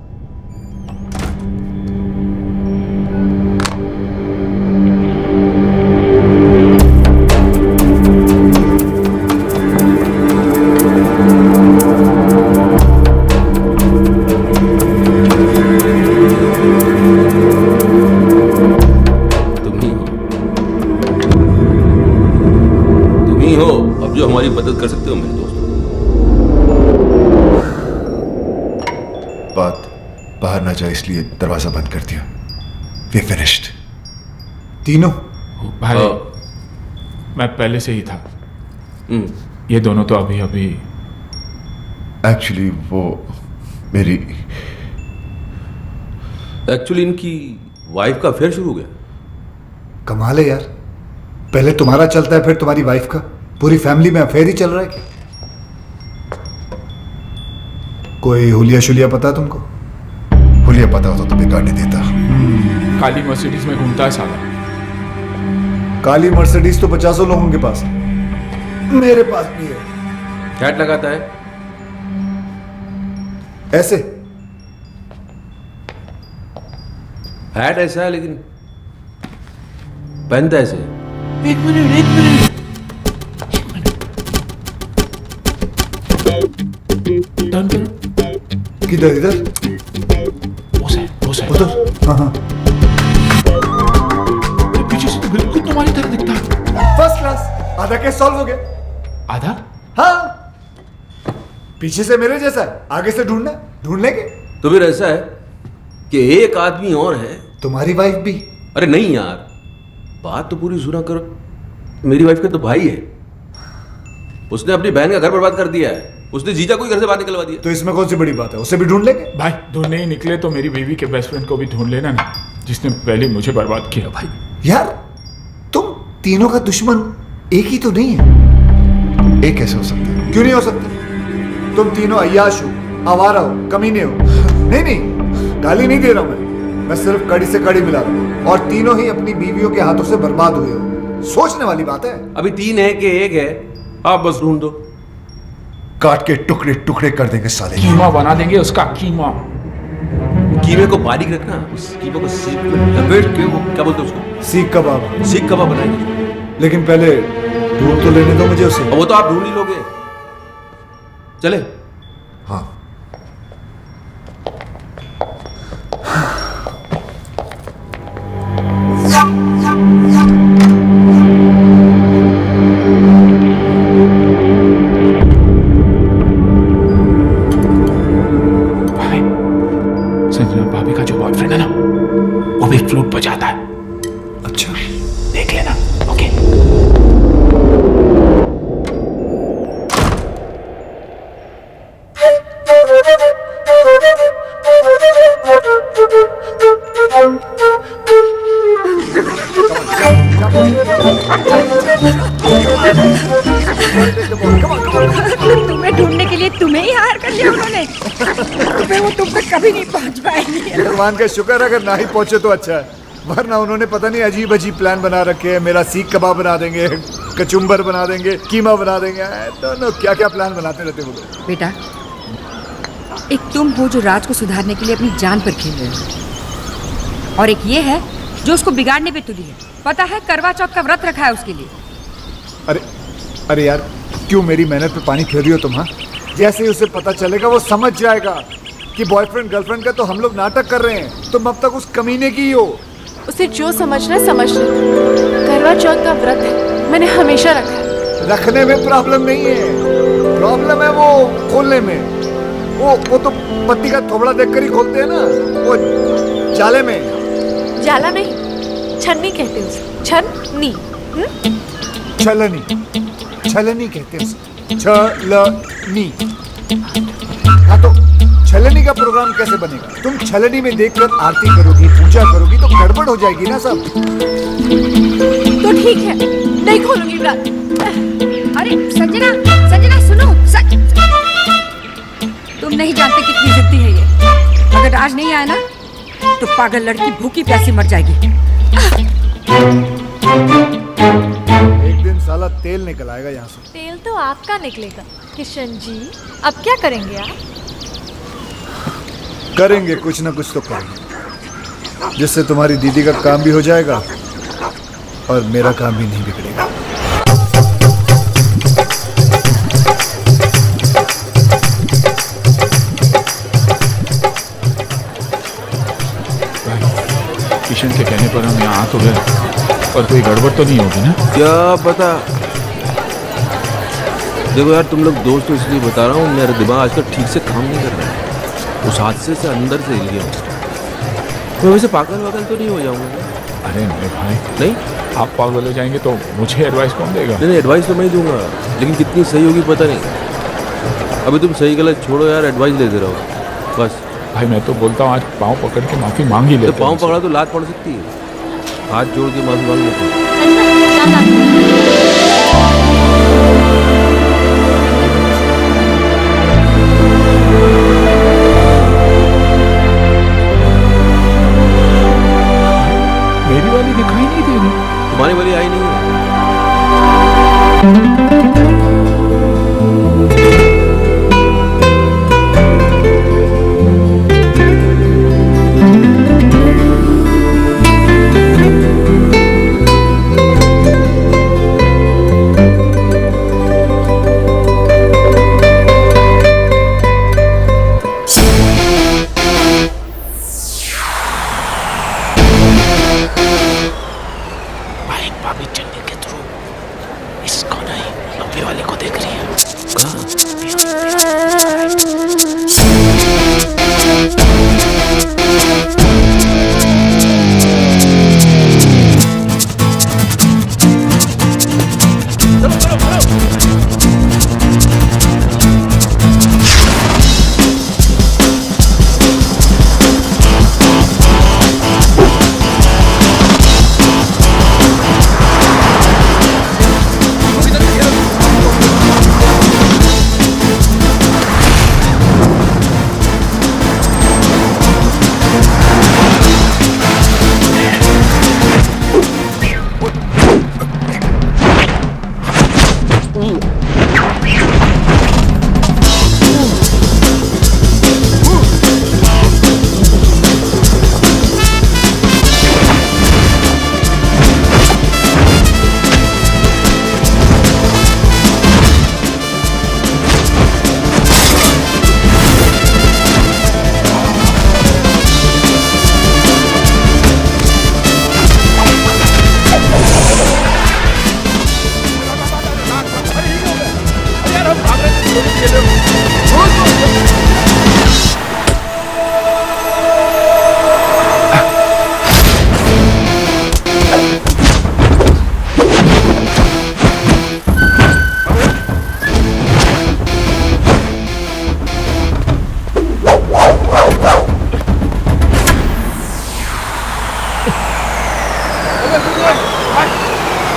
जो हमारी मदद कर सकते हो मेरे दोस्त। बात बाहर ना जाए इसलिए दरवाजा बंद कर दिया। वी फिनिश्ड तीनों। भाई मैं पहले से ही था। ये दोनों तो अभी अभी एक्चुअली वो मेरी एक्चुअली इनकी वाइफ का अफेयर शुरू हो गया। कमाल है यार, पहले तुम्हारा चलता है फिर तुम्हारी वाइफ का। पूरी फैमिली में अफेयर ही चल रहा है क्या? कोई हुलिया शुलिया पता है तुमको? हुलिया पता होता तो बिगाड़ने देता। काली मर्सिडीज में घूमता है साला। काली मर्सिडीज तो 50 लोगों के पास है, मेरे पास भी है। कैट लगाता है ऐसे हैट ऐसा है लेकिन पहनता ऐसे। एक मिनट टर्न करो। किधर? इधर वो साइड उधर। हाँ पीछे से तो बिल्कुल तुम्हारी तरह दिखता है। First class. आधा केस सॉल्व हो गया। आधा? हाँ, पीछे से मेरे जैसा है, आगे से ढूंढ लेंगे। तो फिर ऐसा है कि एक आदमी और है। तुम्हारी वाइफ भी? अरे नहीं यार, बात तो पूरी सुना करो। मेरी वाइफ का तो भाई है, उसने अपनी बहन का घर बर्बाद कर दिया है। उसने जीजा को ही घर से बाहर निकलवा दिया। तो इसमें कौन सी बड़ी बात है, उसे भी ढूंढ लेंगे। भाई ढूंढने ही निकले तो मेरी बीवी के बेस्ट फ्रेंड को भी ढूंढ लेना ना, जिसने पहले मुझे बर्बाद किया। भाई यार तुम तीनों का दुश्मन एक ही तो नहीं है। एक कैसे हो सकता है? क्यों नहीं हो सकता? तुम तीनों अय्याश हो, आवारा हो, कमीने हो। नहीं, गाली नहीं दे रहा हूं मैं सिर्फ कड़ी से कड़ी मिला रहा हूं। और तीनों ही अपनी बीवियों के हाथों से बर्बाद हुए हो। सोचने वाली बात है। अभी 3 है कि 1 है, आप बस ढूंढ दो। काट के टुकड़े टुकड़े कर देंगे साले। कीमा बना देंगे उसका कीमा। कीमे को बारीक रखना, उस कीमे को सीख में लपेट के वो क्या बोलते हैं उसको, सीख कबाब। सीख कबाब बनाएंगे। लेकिन पहले ढूंढ तो लेने दो मुझे उसे। वो तो आप ढूंढ ही लोगे। चले? हाँ। संजना भाभी का जो बॉयफ्रेंड है ना, वो भी फ्लूट बजाता है। अच्छा, देख लेना। ओके। तुम्हें ढूंढने के लिए तुम्हें ही हायर कर लिया उन्होंने। फिर वो तुम तक कभी नहीं पहुंच पाएंगे। भगवान का शुक्र, अगर ना ही पहुंचे तो अच्छा है, वरना उन्होंने पता नहीं अजीब अजीब प्लान बना रखे हैं। मेरा सीख कबाब बना देंगे, कचुम्बर बना देंगे, कीमा बना देंगे। दोनों क्या क्या प्लान बनाते रहते वो लोग। बेटा, एक तुम हो जो राज को सुधारने के लिए अपनी जान पर खेल रहे हो, और एक ये है जो उसको बिगाड़ने पे तुली है। पता है करवा चौथ का व्रत रखा है उसके लिए। अरे यार, क्यों मेरी मेहनत पे पानी फेर रही हो तुम? हाँ, जैसे ही उसे पता चलेगा वो समझ जाएगा कि बॉयफ्रेंड गर्लफ्रेंड का तो हम लोग नाटक कर रहे हैं। तुम अब तक उस कमीने की ही हो। उसे जो समझना है समझ ले। करवा चौथ का व्रत है, मैंने हमेशा रखा है। रखने में प्रॉब्लम नहीं है, प्रॉब्लम है वो खोलने में। वो तो पत्ती का थोबड़ा देखकर ही खोलते हैं ना, वो जाले में। जाला नहीं, छन्नी कहते हैं उसे। छन्नी। छलनी कहते हैं उसे। छलनी। हाँ, तो छलनी का प्रोग्राम कैसे बनेगा? तुम छलनी में देखकर आरती करोगी, पूजा करोगी तो गड़बड़ हो जाएगी ना सब। तो ठीक है, नहीं खोलूंगी व्रत। अरे संजना सुनो। तुम नहीं जानते कितनी जिद्दी है ये। अगर आज नहीं आया ना तो पागल लड़की भूखी प्यासी मर जाएगी। एक दिन साला तेल निकल आएगा यहाँ से। तेल तो आपका निकलेगा किशन जी। अब क्या करेंगे आप? करेंगे कुछ ना कुछ तो करेंगे, जिससे तुम्हारी दीदी का काम भी हो जाएगा और मेरा काम भी नहीं बिगड़ेगा। किशन के कहने पर हम यहाँ आ तो गए, और कोई गड़बड़ तो नहीं होगी ना? क्या पता। देखो यार, तुम लोग दोस्त तो इसलिए बता रहा हूँ, मेरा दिमाग आजकल ठीक से काम नहीं कर रहा है। उस हादसे से अंदर से हिल गया मैं। वैसे पागल वागल तो नहीं हो जाऊंगा? अरे नहीं भाई, नहीं, आप पागल हो जाएंगे तो मुझे एडवाइस कौन देगा? नहीं एडवाइस तो मैं ही दूंगा, लेकिन कितनी सही होगी पता नहीं। अभी तुम सही गलत छोड़ो यार, एडवाइस देते रहो बस। भाई मैं तो बोलता हूँ आज पाँव पकड़ के माफी मांग ही लेते तो पाँव पकड़ा तो लात पड़ सकती है, हाथ जोड़ के माफी मांग लेते हैं। मेरी वाली दिखाई नहीं दे रही। तुम्हारी वाली आई नहीं है।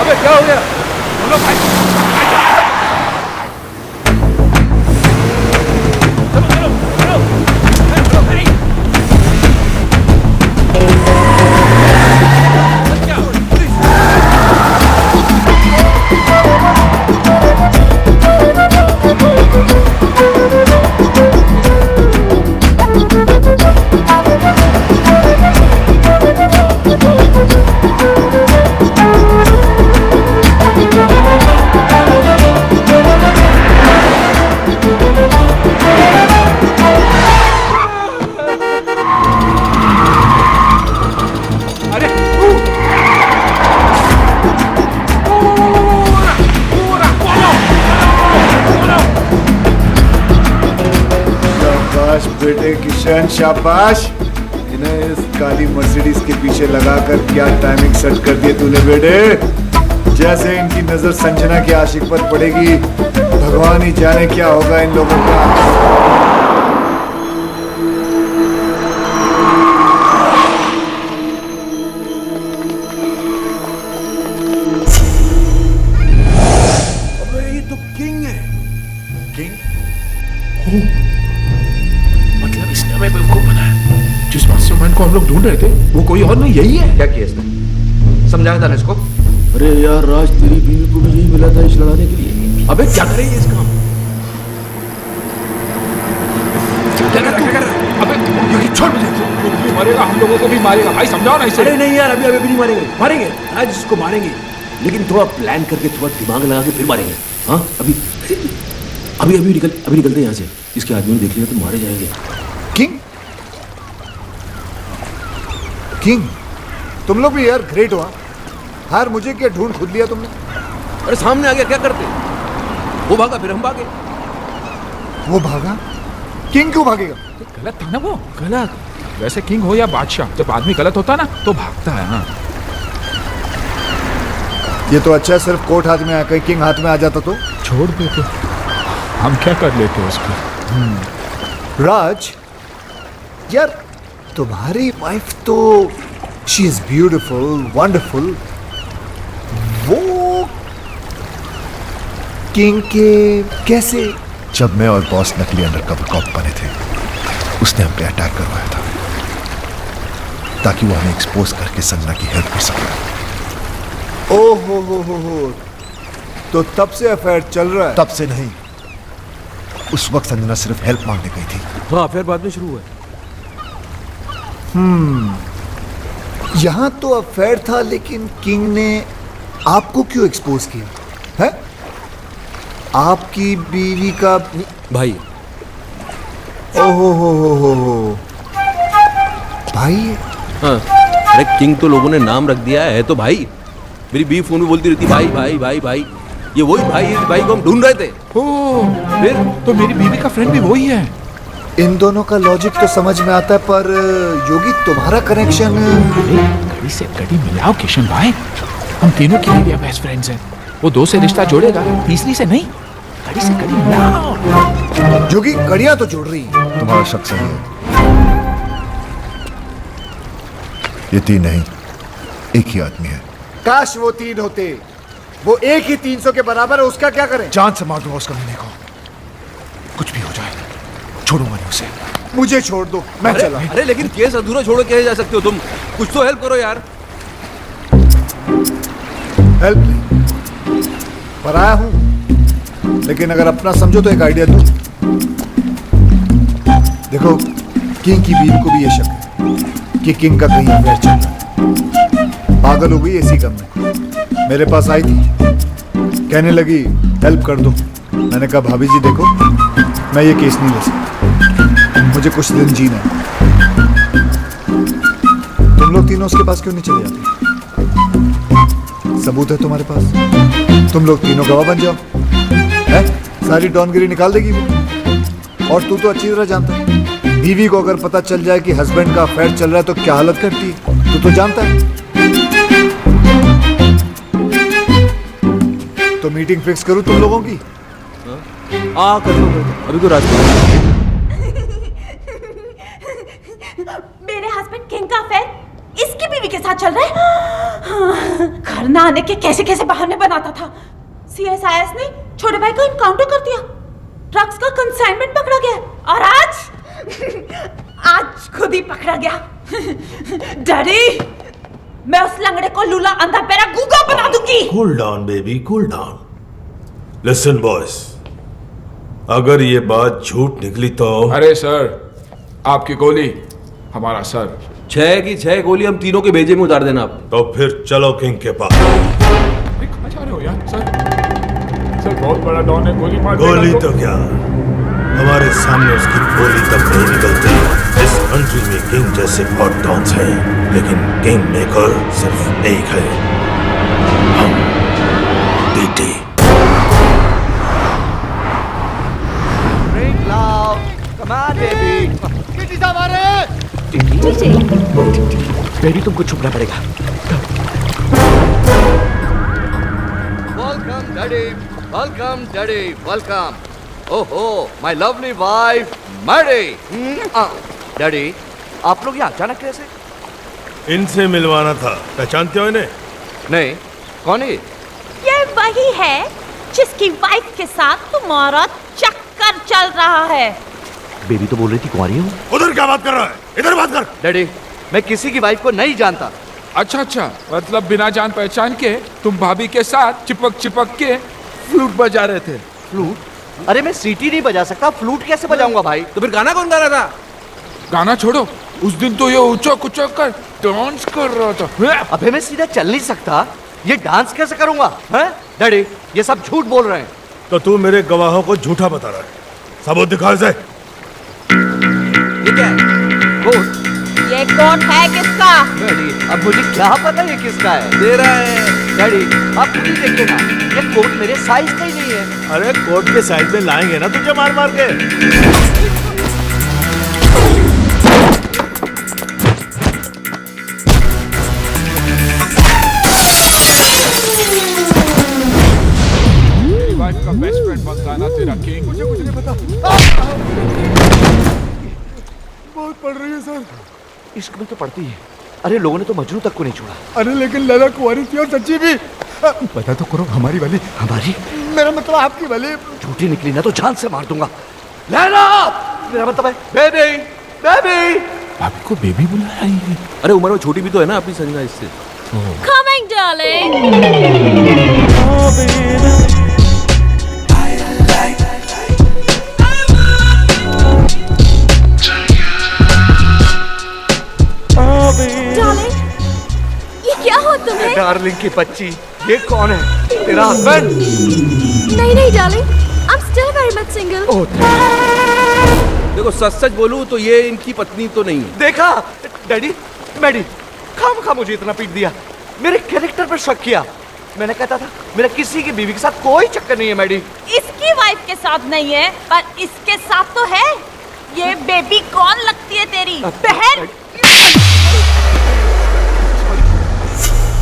अबे क्या हो गया? बोलो भाई। चलो चलो चलो चलो भाई। शाबाश बेटे किशन, शाबाश। इन्हें इस काली मर्सिडीज के पीछे लगाकर क्या टाइमिंग सेट कर दिए तूने बेटे। जैसे इनकी नजर संजना के आशिक पर पड़ेगी, भगवान ही जाने क्या होगा इन लोगों का। ये तो किंग है। किंग? मतलब इसने हमें बेवकूफ बनाया। जिस मास्टरमाइंड को हम लोग ढूंढ रहे थे वो कोई और नहीं, यही है। क्या किया इसने? समझाया था ना इसको? अरे यार राज, तेरी बीवी को भी यही मिला था इस लड़ाने के लिए। अबे क्या करेंगे इस काम? अबे ये छोड़ मुझे, वो भी मारेगा, हम लोगों को भी मारेगा। भाई समझाओ ना इसे। अरे नहीं यार, अभी अभी नहीं मारेंगे, मारेंगे आज इसको मारेंगे, लेकिन थोड़ा प्लान करके, थोड़ा दिमाग लगा के फिर मारेंगे। हाँ अभी अभी अभी निकलते हैं यहाँ से। इसके आदमी ने देख लिया तो मारे जाएंगे। किंग? किंग तुम लोग भी यार ग्रेट हो। हार मुझे क्या ढूंढ खुद लिया तुमने। अरे सामने आ गया, क्या करते? वो भागा, फिर हम भागे। वो भागा? किंग क्यों भागेगा? गलत था ना वो, गलत। वैसे किंग हो या बादशाह, जब आदमी गलत होता ना तो भागता है। हाँ, ये तो अच्छा है, सिर्फ कोट हाथ में आया, कहीं किंग हाथ में आ जाता तो छोड़ देते, हम क्या कर लेते उसको। राज यार, तुम्हारी वाइफ तो शी इज ब्यूटिफुल, वंडरफुल। वो किंग के कैसे? जब मैं और बॉस नकली अंडरकवर कॉप बने थे, उसने हम पे अटैक करवाया था ताकि वो हमें एक्सपोज करके संजना की हेल्प कर सके। ओ हो, तो तब से अफेयर चल रहा है? तब से नहीं, उस वक्त संजना सिर्फ हेल्प मांगने गई थी। हाँ, अफेयर बाद में शुरू हुआ। यहां तो अफेयर था, लेकिन किंग ने आपको क्यों एक्सपोज किया है? आपकी बीवी का भाई। ओहो हो भाई है? हाँ, अरे किंग तो लोगों ने नाम रख दिया है तो भाई। मेरी बीवी फोन में बोलती रहती भाई भाई भाई भाई। ये वही भाई है, इस भाई को हम ढूंढ रहे थे। फिर तो मेरी बीवी का फ्रेंड भी वही है। इन दोनों का लॉजिक तो समझ में आता है, पर योगी तुम्हारा कनेक्शन। कड़ी से कड़ी मिलाओ किशन भाई, हम तीनों की भी बेस्ट फ्रेंड्स हैं। वो दो से रिश्ता जोड़ेगा, तीसरी से नहीं। कड़ी से कड़ी मिलाओ। योगी कड़ियां तो जोड़ रही है। तुम्हारा शक सही है, ये तीन नहीं, एक ही आदमी है। काश वो तीन होते, वो एक ही 300 के बराबर है, उसका क्या करें? जान से मार दूंगा उसका महीने को, कुछ भी हो जाए छोड़ूंगा नहीं उसे। मुझे छोड़ दो, मैं चला। अरे लेकिन केस अधूरा छोड़ कैसे जा सकते हो तुम? कुछ तो हेल्प करो यार। हेल्प नहीं, पर आया हूं, लेकिन अगर अपना समझो तो एक आइडिया दूं। देखो, किंग की बीवी को भी ये शक है कि किंग का कहीं अफेयर चल रहा है। पागल हो गई इसी गम में, मेरे पास आई थी, कहने लगी हेल्प कर दो। मैंने कहा भाभी जी देखो, मैं ये केस नहीं ले सकता, मुझे कुछ दिन जीना है। तुम लोग तीनों उसके पास क्यों नहीं चले जाते? सबूत है तुम्हारे पास, तुम लोग तीनों गवाह बन जाओ। है? सारी डॉनगिरी निकाल देगी वो। और तू तो अच्छी तरह जानता है, बीवी को अगर पता चल जाए कि हस्बैंड का अफेयर चल रहा है तो क्या हालत करती है, तू तो जानता है। तो मीटिंग फिक्स करूं तुम लोगों की? कर लो, अभी तो रात। मेरे हस्बैंड किंग का अफेयर इसकी बीवी के साथ चल रहा है। घर ना आने के कैसे कैसे बहाने बनाता था। सीएसआईएस ने छोटे भाई को इनकाउंटर कर दिया, ड्रग्स का कंसाइनमेंट पकड़ा गया, और आज खुद ही पकड़ा गया। डैडी, मैं उस लंगड़े को लूला अंधा पैरा गूंगा बना दूंगी। Cool down baby, cool down. Listen boys, अगर ये बात झूठ निकली तो। अरे सर, आपकी गोली हमारा सर। 6 की 6 गोली हम तीनों के भेजे में उतार देना आप। तो फिर चलो किंग के पास। कहाँ जा रहे हो यार? सर बहुत बड़ा डॉन है, गोली मार देगा गोली तो क्या, हमारे सामने उसकी गोली तक नहीं निकलती। इस कंट्री में किंग जैसे बहुत डॉन्स हैं, लेकिन किंग मेकर सिर्फ एक है, हम टीटी। बेबी तुमको छुपना पड़ेगा। Welcome daddy, welcome daddy, welcome. ओहो, my lovely wife Maddy. Daddy, आप लोग यहाँ अचानक कैसे? इनसे मिलवाना था, पहचानते हो इन्हें? नहीं, कौन है? ये वही है जिसकी वाइफ के साथ तुम्हारा चक्कर चल रहा है। बेबी तो बोल रही थी कुंवारी हूँ। उधर क्या बात कर रहा है? इधर बात कर। डैडी, मैं किसी की वाइफ को नहीं जानता। अच्छा, मतलब बिना जान पहचान के तुम भाभी के साथ चिपक के फ्लूट बजा रहे थे। फ्लूट? अरे मैं सीटी नहीं बजा सकता, फ्लूट कैसे बजाऊंगा भाई? तो फिर गाना कौन गा रहा था? गाना छोड़ो, उस दिन तो ये उचक कर डांस कर रहा था। अबे मैं सीधा चल नहीं सकता, ये डांस कैसे करूंगा? हैं? डैडी, ये सब झूठ बोल रहे हैं। तो तू मेरे गवाहों को झूठा बता रहा है, सबूत दिखा इसे। ये क्या है? कोट? ये कोट है किसका? डैडी, अब मुझे क्या पता ये किसका है? दे रहा है। डैडी आप खुद ही देख लेना, ये कोट मेरे साइज का ही नहीं है। अरे कोट के साइज में लाएंगे ना तुझे मार मार के। मेरी वाइफ का बेस्ट फ्रेंड मस्ताना तेरा किंग। मुझे कुछ नहीं पता। बहुत पड़ रही है सर। इश्क में तो पड़ती है। अरे लोगों ने तो मजनू तक को नहीं छोड़ा। अरे लेकिन लैला कुंवारी थी और सच्ची भी। पता तो करो हमारी वाली। हमारी? मेरा मतलब आपकी वाली। झूठी निकली ना तो जान से मार दूंगा। लैला मेरा मतलब है बेबी। बेबी भाभी को बेबी बुला रही है। अरे उम्र में छोटी भी तो है ना अपनी संजना इससे। Coming, darling. Darling, ये क्या हो तुम्हें? डार्लिंग की बच्ची, ये कौन है? तेरा हस्बैंड? नहीं नहीं darling, I'm still very much single. देखो सच सच बोलूं तो ये इनकी पत्नी तो नहीं है। देखा डैडी, मैडी खामखा मुझे इतना पीट दिया, मेरे कैरेक्टर पर शक किया। मैंने कहता था मेरा किसी की बीवी के साथ कोई चक्कर नहीं है मैडी। इसकी वाइफ के साथ नहीं है पर इसके साथ तो है। ये बेबी कौन लगती है तेरी बहन?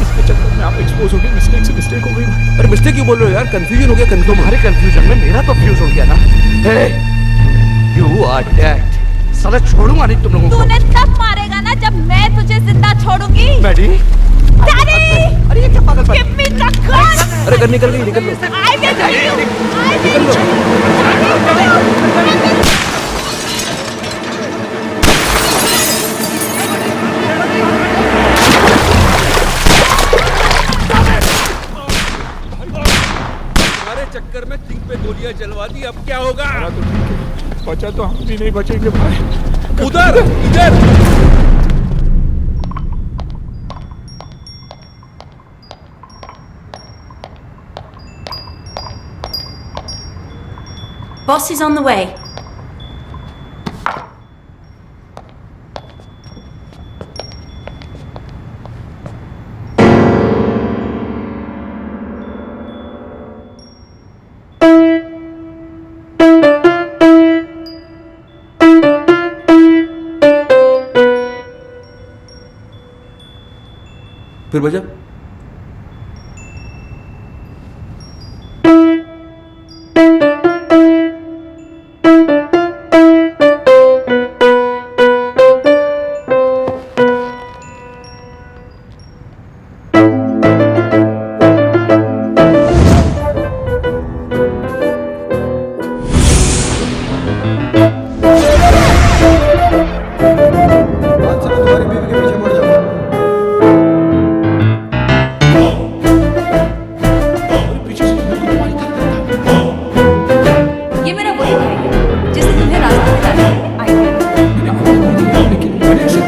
इसके चक्कर में आप एक्सपोज हो गए। मिस्टेक हो गई। अरे मिस्टेक क्यों बोल रहे हो यार? कंफ्यूजन हो गया। तुम्हारे कंफ्यूजन में मेरा तो फ्यूज हो गया ना। हे यू आर डेड। साला छोड़ूंगा नहीं तुम लोगों को। तूने तब मारेगा ना जब मैं तुझे जिंदा छोड़ूंगी। मैडी डैडी, अरे ये क्या पागल बात? give me the gun. अरे कर निकल गई, निकल लो। I will kill you. I will kill you. तुम्हारे चक्कर में किंग पे गोलियां चलवा दी, अब क्या होगा? तो ठीक है, बचा तो हम भी नहीं बचेंगे भाई। उधर इधर। Boss is on the way. फिर बजा। ये मेरा वही भाई है जिसने तुम्हें रास्ता बताया है। लेकिन मैंने ऐसे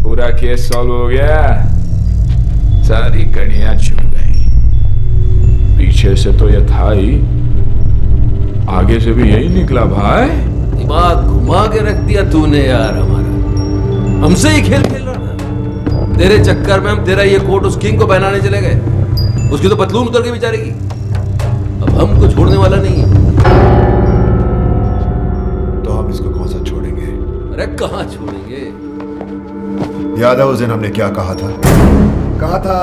बोला केस सॉल्व हो गया। सारी कड़ियां छुप गई। पीछे से तो ये था ही, आगे से भी यही निकला भाई। दिमाग घुमा के रख दिया तूने यार हमारा। हमसे ही खेल खेल रहा था। तेरे चक्कर में हम तेरा ये कोट उस किंग को पहनाने चले गए। उसकी तो पतलून उतर गई बेचारे की। अब हमको छोड़ने वाला नहीं है। तो हम इसको कौन सा छोड़ेंगे? अरे कहाँ छोड़ेंगे? याद है उस दिन हमने क्या कहा था? कहा था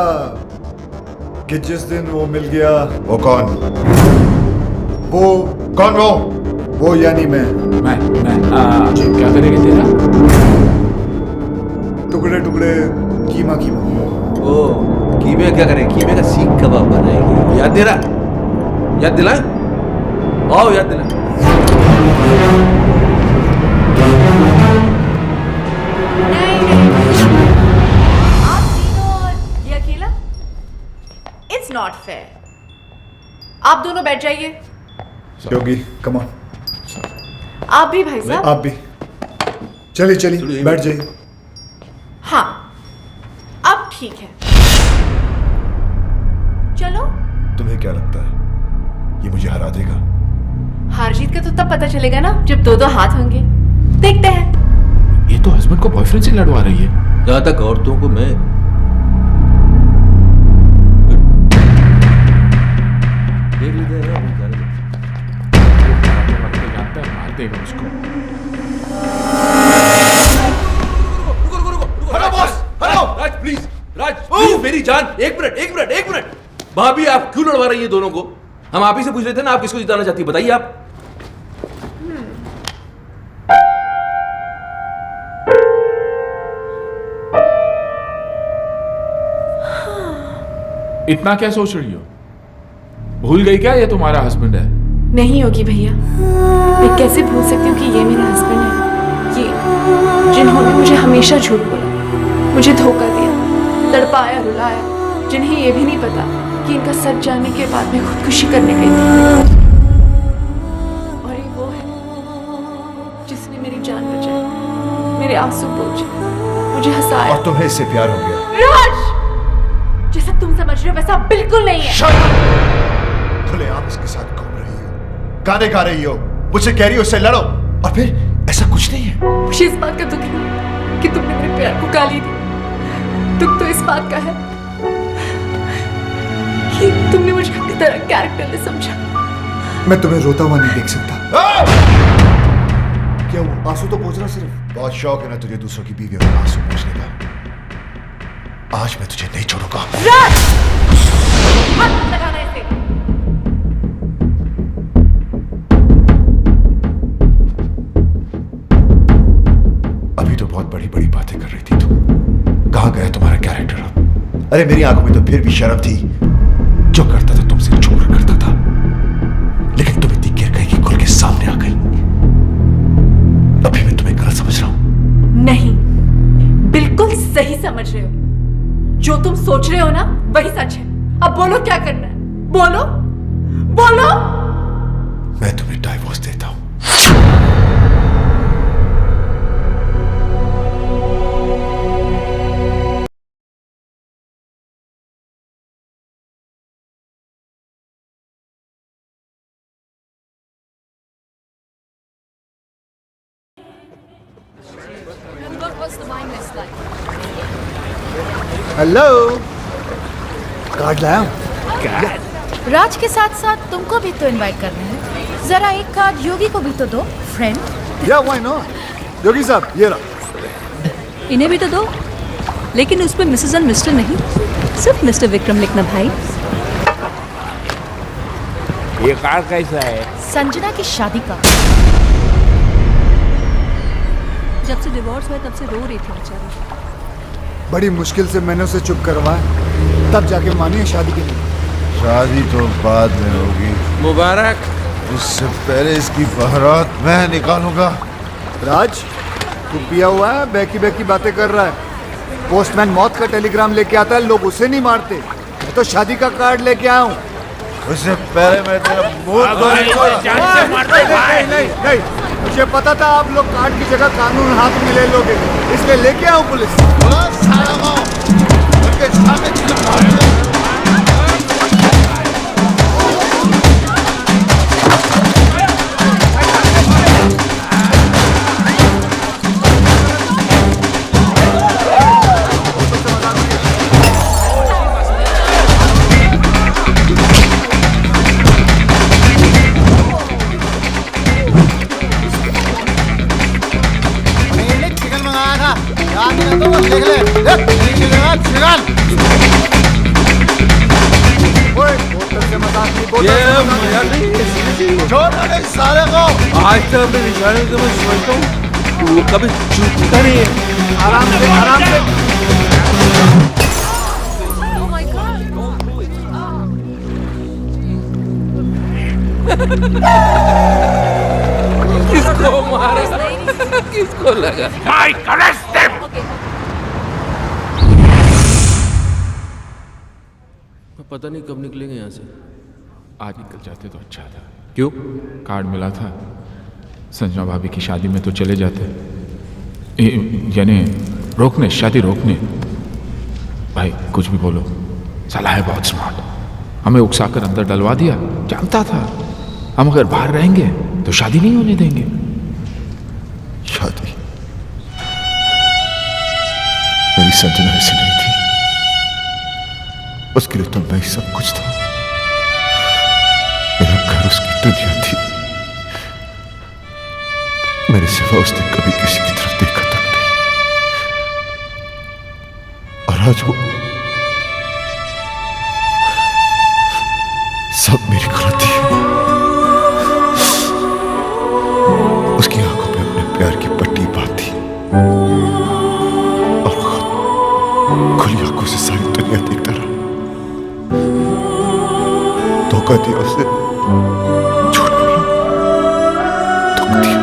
कि जिस दिन वो मिल गया। वो कौन? वो कौन वो यानी मैं क्या करेंगे तेरा? टुकड़े टुकड़े कीमा कीमा। ओ कीमे क्या करें? कीमे का सीख कबाब बनाएंगे। याद दे रहा? याद दिलाए? आओ याद दिलाए। आप तीनों और ये अकेला? It's not fair. आप दोनों बैठ जाइए। योगी कम ऑन। आप भी भाई साहब। आप भी चलिए चलिए बैठ जाइए। हाँ अब ठीक है, चलो। तुम्हें क्या लगता है ये मुझे हरा देगा? हार जीत का तो तब पता चलेगा ना जब दो दो हाथ होंगे। देखते हैं। ये तो हस्बैंड को बॉयफ्रेंड से लड़वा रही है। जहां तक औरतों को मैं देख लेते हैं ना, जानता है मार देगा उसको। Hello boss, hello. Raj please, Raj please मेरी जान, एक मिनट। भाभी आप क्यों लड़वा रही है दोनों को? हम आप ही से पूछ रहे थे ना, आप किसको जिताना चाहती है, बताइए आप। इतना क्या सोच रही हो? भूल गई क्या ये तुम्हारा हस्बैंड है? नहीं होगी भैया, मैं कैसे भूल सकती हूँ कि ये मेरा हस्बैंड है। ये जिन्होंने मुझे हमेशा झूठ बोला, मुझे धोखा दिया, तड़पाया रुलाया, जिन्हें ये भी नहीं पता कि इनका सच जानने के बाद मैं खुदकुशी करने गई थी। और ये वो है जिसने मेरी जान बचाई, मेरे आंसू पोंछे, मुझे हंसाया। और तुम्हें इससे प्यार हो गया? राज, जैसा तुम समझ रहे हो वैसा बिल्कुल नहीं है। खुलेआम इसके साथ घूम रही हो, गाने गा रही हो, मुझसे कह रही हो उससे लड़ो, और फिर ऐसा कुछ नहीं है। मुझे इस बात का दुख है कि तुमने मेरे प्यार को गाली दी। दुख तो इस बात का है कि तुमने मुझे अपनी तरह कैरेक्टर में समझा। मैं तुम्हें रोता हुआ नहीं देख सकता। क्या वो आंसू तो पोंछ रहा सिर्फ? बहुत शौक है ना तुझे दूसरों की बीवियों का आंसू पोंछने का। आज मैं तुझे नहीं छोड़ूंगा। राज! हाथ मत लगाना इसे। अभी तो बहुत बड़ी बड़ी बातें कर रही थी तू। कहां गया तुम्हारा कैरेक्टर? अरे मेरी आंखों में तो फिर भी शर्म थी। जो करता था तुमसे छुप कर करता था, लेकिन तुम इतनी गिर गई कि खुल के सामने आ गई। अभी मैं तुम्हें गलत समझ रहा हूं? नहीं, बिल्कुल सही समझ रहे हो। जो तुम सोच रहे हो ना वही सच है। अब बोलो क्या करना है, बोलो बोलो। मैं तुम्हें डाइवोर्स देता हूं। हेलो, कार्ड लाया? राज के साथ साथ तुमको भी तो इनवाइट करना है। जरा एक कार्ड योगी को भी तो दो, फ्रेंड। या व्हाई नॉट? योगी साहब ये रहा। इन्हें भी तो दो, लेकिन उसमें मिसेस एंड मिस्टर नहीं, सिर्फ मिस्टर विक्रम लिखना भाई। ये कार्ड कैसा है? संजना की शादी का। जब से डिवोर्स हुआ तब से रो रही थी बेचारी। बड़ी मुश्किल से मैंने उसे चुप करवाया, तब जाके मानी है शादी के लिए। शादी तो बाद में होगी। मुबारक। उससे पहले इसकी बारात मैं निकालूंगा। राज, तू पिया हुआ है, बैकी बैकी बातें कर रहा है। पोस्टमैन मौत का टेलीग्राम लेके आता है, लोग उसे नहीं मारते। मैं तो शादी का कार्ड लेके आया हूँ। उससे पहले मैं तेरा मुंह नहीं, मुझे पता था आप लोग कार्ड की जगह कानून हाथ में ले लोगे, इसलिए लेके आऊं पुलिस। चिकन मंगाया था, देख ले, चिकन। ये मजा नहीं है। छोड़ सारे को। आज तक अपने निशाने को मैं समझता हूँ वो कभी चूकता नहीं है। आराम से। किसको मारा? किसको लगा? Mike arrest him. पता नहीं कब निकलेंगे यहाँ से। आज निकल जाते तो अच्छा था। क्यों? कार्ड मिला था, संजना भाभी की शादी में तो चले जाते, यानी रोकने, शादी रोकने। भाई कुछ भी बोलो, साला है बहुत स्मार्ट, हमें उकसाकर अंदर डलवा दिया। जानता था हम अगर बाहर रहेंगे तो शादी नहीं होने देंगे। शादी मेरी संजना ऐसी नहीं थी, उसके लिए तो मैं ही सब कुछ था। मेरा घर उसकी दुनिया थी, मेरे सिवा उसने कभी किसी की तरफ देखा तक नहीं। और आज वो सब मेरी गलती है। उसकी आंखों पे अपने प्यार की पट्टी बांधी और खुली आंखों से सारी दुनिया देखता रहा। धोखा दिया उसे, झूठ बोला, दुख दिया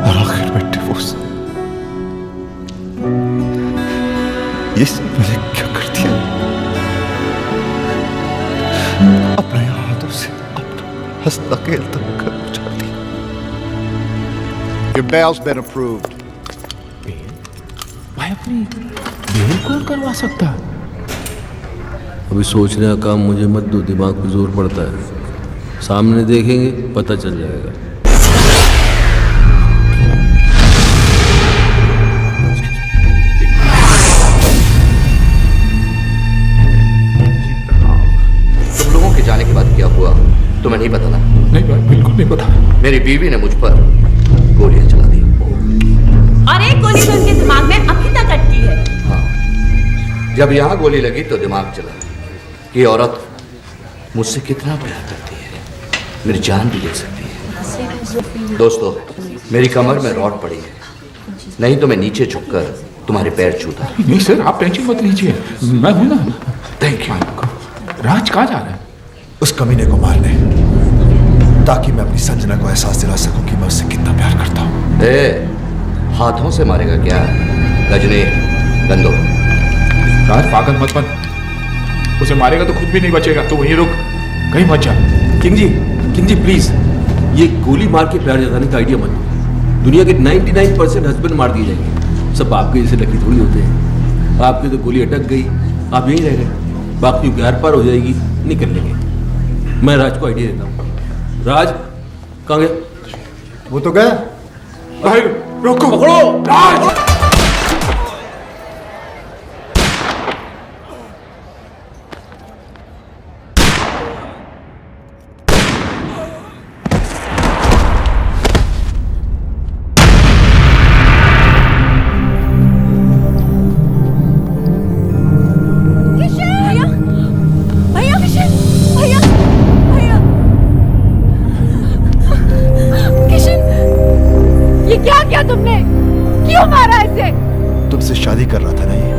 और आखिर में डिवोर्स। ये सब मैंने क्या कर दिया? अपने हाथों से अपना हंसता खेलता घर उजाड़ दिया। Your bail's been approved. भाई अपनी बेल कौन करवा सकता? अभी सोचने का काम मुझे मत दो, दिमाग पे जोर पड़ता है। सामने देखेंगे पता चल जाएगा। तुम लोगों के जाने के बाद क्या हुआ तुम्हें नहीं पता ना? नहीं भाई, बिल्कुल नहीं पता। मेरी बीवी ने मुझ पर गोलियां चला दी। और एक गोली तो उनके दिमाग में अभी तक अटकी है। हाँ, जब यहाँ गोली लगी तो दिमाग चला। ये औरत मुझसे कितना प्यार करती है, मेरी जान भी ले सकती है। दोस्तों, मेरी कमर में रॉड पड़ी है, नहीं तो मैं नीचे झुककर तुम्हारे पैर छूता। नहीं सर, आप टेंशन मत लीजिए, मैं हूं ना। Thank you. राज कहाँ जा रहा है? उस कमीने को मारने, ताकि मैं अपनी संजना को एहसास दिला सकूं कि मैं उससे कितना प्यार करता हूं। हाथों से मारेगा क्या? गजनी, गंदो। राज पागल मत बन, उसे मारेगा तो खुद भी नहीं बचेगा, तो वहीं रुक, कहीं मत जा। किंग जी प्लीज, ये गोली मार के प्यार जताने का आइडिया मत दो। दुनिया के 99% हस्बैंड मार दिए जाएंगे, सब आपके जैसे लकी थोड़ी होते हैं। आपकी तो गोली अटक गई, आप यहीं रह गए, बाकी ग्यार पार हो जाएगी, निकल लेंगे। मैं राज को आइडिया देता हूँ। राज कहाँ गया? वो तो गया। भाई रोको, पकड़ो राज। तुमसे शादी कर रहा था ना ये,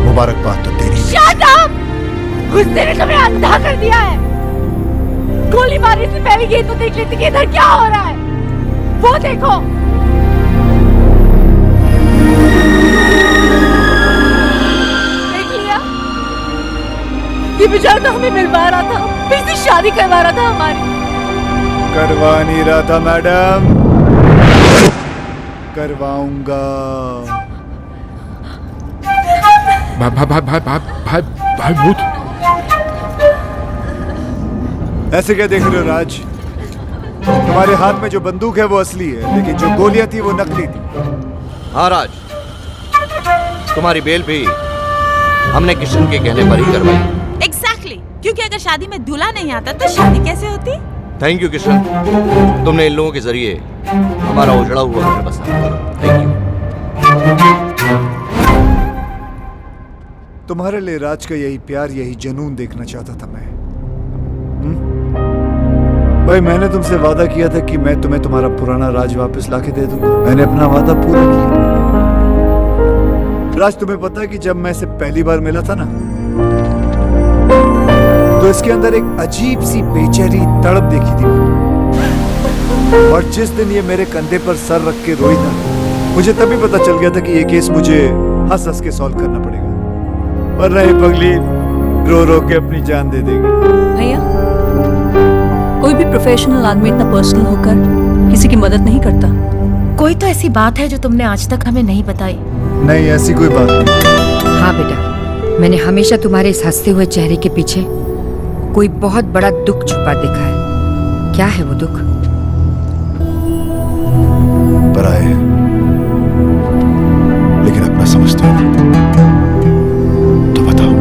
मुबारकबाद तो तेरी। Shut up! गुस्से ने तुम्हें अंधा कर दिया है। गोली मारने से पहले ये तो देख लेती कि इधर क्या हो रहा है। वो देखो। देख लिया? ये बेचारा तो हमें मिलवा रहा था, फिर से शादी करवा रहा था हमारी। करवा नहीं रहा था मैडम, करवाऊंगा। भाई भूत। ऐसे क्या देख रहे हो राज? तुम्हारे हाथ में जो बंदूक है वो असली है, लेकिन जो गोलियां थी वो नकली थी। हाँ राज, तुम्हारी बेल भी हमने किशन के कहने पर ही करवाई। Exactly, क्योंकि अगर शादी में दूल्हा नहीं आता तो शादी कैसे होती? थैंक यू किशन, तुमने इन लोगों के जरिए हमारा उजड़ा हुआ घर बसाया। Thank you. तुम्हारे लिए राज का यही प्यार, यही जुनून देखना चाहता था मैं। भाई मैंने तुमसे वादा किया था कि मैं तुम्हें तुम्हारा पुराना राज वापस लाके दे दूंगा। मैंने अपना वादा पूरा किया। राज तुम्हें पता है कि जब मैं इसे पहली बार मिला था ना, तो इसके अंदर एक अजीब सी बेचैनी तड़प देखी थी मैंने। और जिस दिन ये मेरे कंधे पर सर रख के रोई था, मुझे तभी पता चल गया था कि ये केस मुझे हंस हंस के सॉल्व करना पड़ेगा, वरना ये पगली रो रो के अपनी जान दे देगी। भैया, कोई भी प्रोफेशनल आदमी इतना पर्सनल होकर किसी की मदद नहीं करता। कोई तो ऐसी बात है जो तुमने आज तक हमें नहीं बताई। नहीं, ऐसी कोई बात नहीं। हाँ बेटा, मैंने हमेशा तुम्हारे इस हंसते हुए चेहरे के पीछे कोई बहुत बड़ा दुख छुपा देखा है। क्या है वो दुख? पराए है, लेकिन अपना समझते हो। तो बताओ,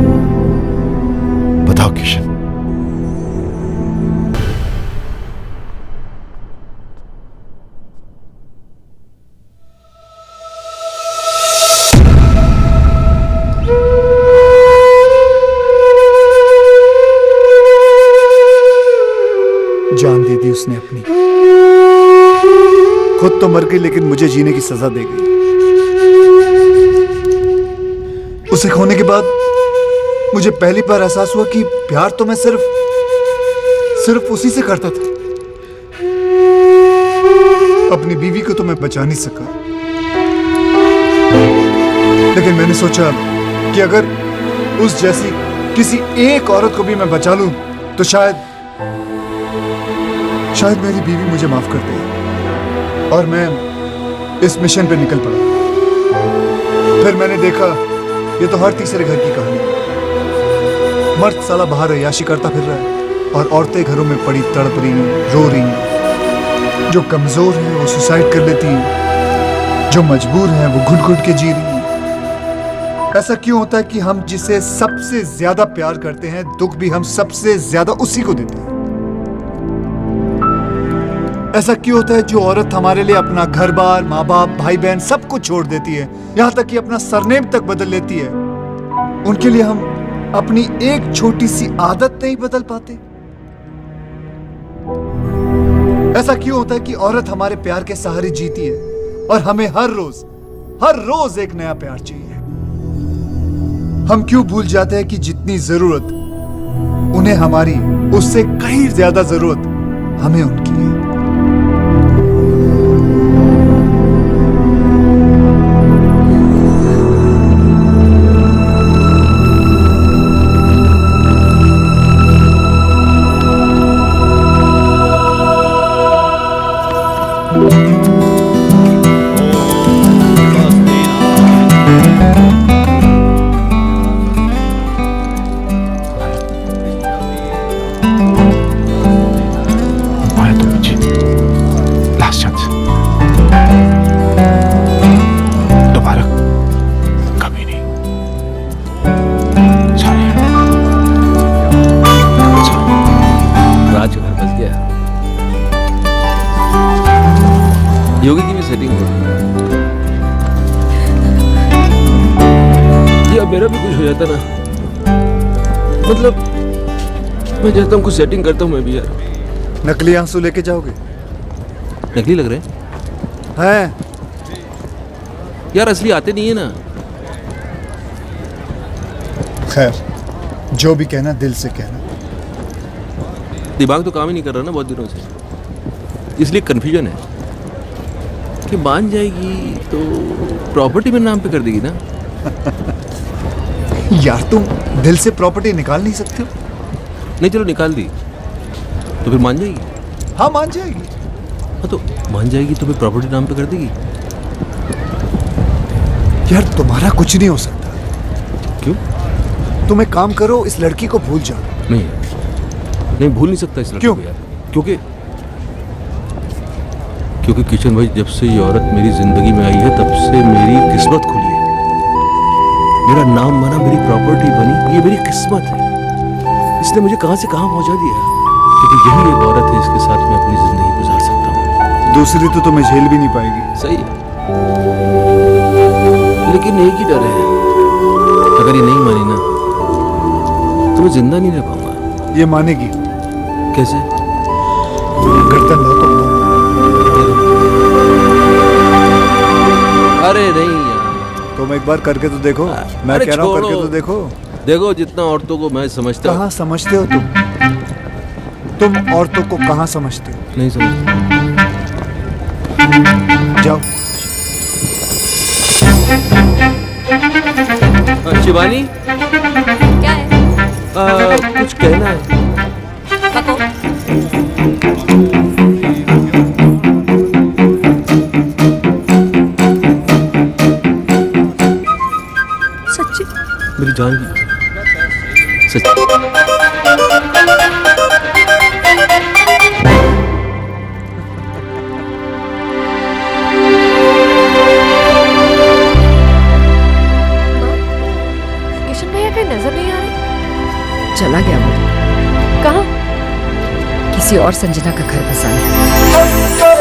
बताओ किशन। जान दे दी उसने अपनी, खुद तो मर गई लेकिन मुझे जीने की सजा दे गई। उसे खोने के बाद मुझे पहली बार एहसास हुआ कि प्यार तो मैं सिर्फ उसी से करता था। अपनी बीवी को तो मैं बचा नहीं सका, लेकिन मैंने सोचा कि अगर उस जैसी किसी एक औरत को भी मैं बचा लूं तो शायद मेरी बीवी मुझे माफ कर दे। और मैं इस मिशन पे निकल पड़ा। फिर मैंने देखा ये तो हर तीसरे घर की कहानी है। मर्द साला बाहर अय्याशी करता फिर रहा है और औरतें घरों में पड़ी तड़प रही हैं, रो रही हैं। जो कमजोर हैं वो सुसाइड कर लेती हैं, जो मजबूर हैं वो घुट घुट के जी रही हैं। ऐसा क्यों होता है कि हम जिसे सबसे ज्यादा प्यार करते हैं, दुख भी हम सबसे ज्यादा उसी को देते हैं? ऐसा क्यों होता है जो औरत हमारे लिए अपना घर बार, माँ बाप, भाई बहन सब कुछ छोड़ देती है, यहां तक कि अपना सरनेम तक बदल लेती है, उनके लिए हम अपनी एक छोटी सी आदत नहीं बदल पाते? ऐसा क्यों होता है कि औरत हमारे प्यार के सहारे जीती है और हमें हर रोज एक नया प्यार चाहिए? हम क्यों भूल जाते हैं कि जितनी जरूरत उन्हें हमारी, उससे कहीं ज्यादा जरूरत हमें उनकी है? योगी की भी सेटिंग हो रही है। या मेरा भी कुछ हो जाता ना, मतलब मैं चाहता हूँ कुछ सेटिंग करता हूँ मैं भी यार। नकली आंसू लेके जाओगे? नकली लग रहे हैं यार, असली आते नहीं है ना। खैर, जो भी कहना दिल से कहना। दिमाग तो काम ही नहीं कर रहा ना बहुत दिनों से, इसलिए कंफ्यूजन है कि मान जाएगी तो प्रॉपर्टी मेरे नाम पे कर देगी ना। यार तुम दिल से प्रॉपर्टी निकाल नहीं सकते हो? नहीं चलो निकाल दी तो फिर मान जाएगी? हाँ मान जाएगी। हाँ तो मान जाएगी तो फिर प्रॉपर्टी नाम पे कर देगी। यार तुम्हारा कुछ नहीं हो सकता। क्यों? तुम एक काम करो, इस लड़की को भूल जाओ। नहीं भूल नहीं सकता इस लड़की को यार। क्योंकि किशन भाई, जब से ये औरत मेरी जिंदगी में आई है तब से मेरी किस्मत खुली है। मेरा नाम बना, मेरी प्रॉपर्टी बनी, ये मेरी किस्मत है। इसने मुझे कहां से कहां पहुंचा दिया, क्योंकि यही एक औरत है इसके साथ मैं अपनी जिंदगी गुजार सकता हूँ। दूसरी तो तुम्हें झेल भी नहीं पाएगी। सही है, लेकिन एक ही डर है, अगर ये नहीं मानी ना तुम्हें जिंदा नहीं रह पाऊंगा। ये मानेगी? कैसे? गर्दन लो तो। अरे नहीं यार, तुम एक बार करके तो देखो। मैं अरे कह रहा हूँ छोड़ो। करके तो देखो। देखो जितना औरतों को मैं समझता हूँ। कहाँ समझते हो तुम औरतों को कहाँ समझते हो? नहीं समझता। जाओ। शिवानी, क्या है? कुछ कहना है? सच्ची? मेरी जान की सच। किशन भैया कहीं नजर नहीं आ रहे? चला गया वो कहाँ? किसी और संजना का घर बसाने।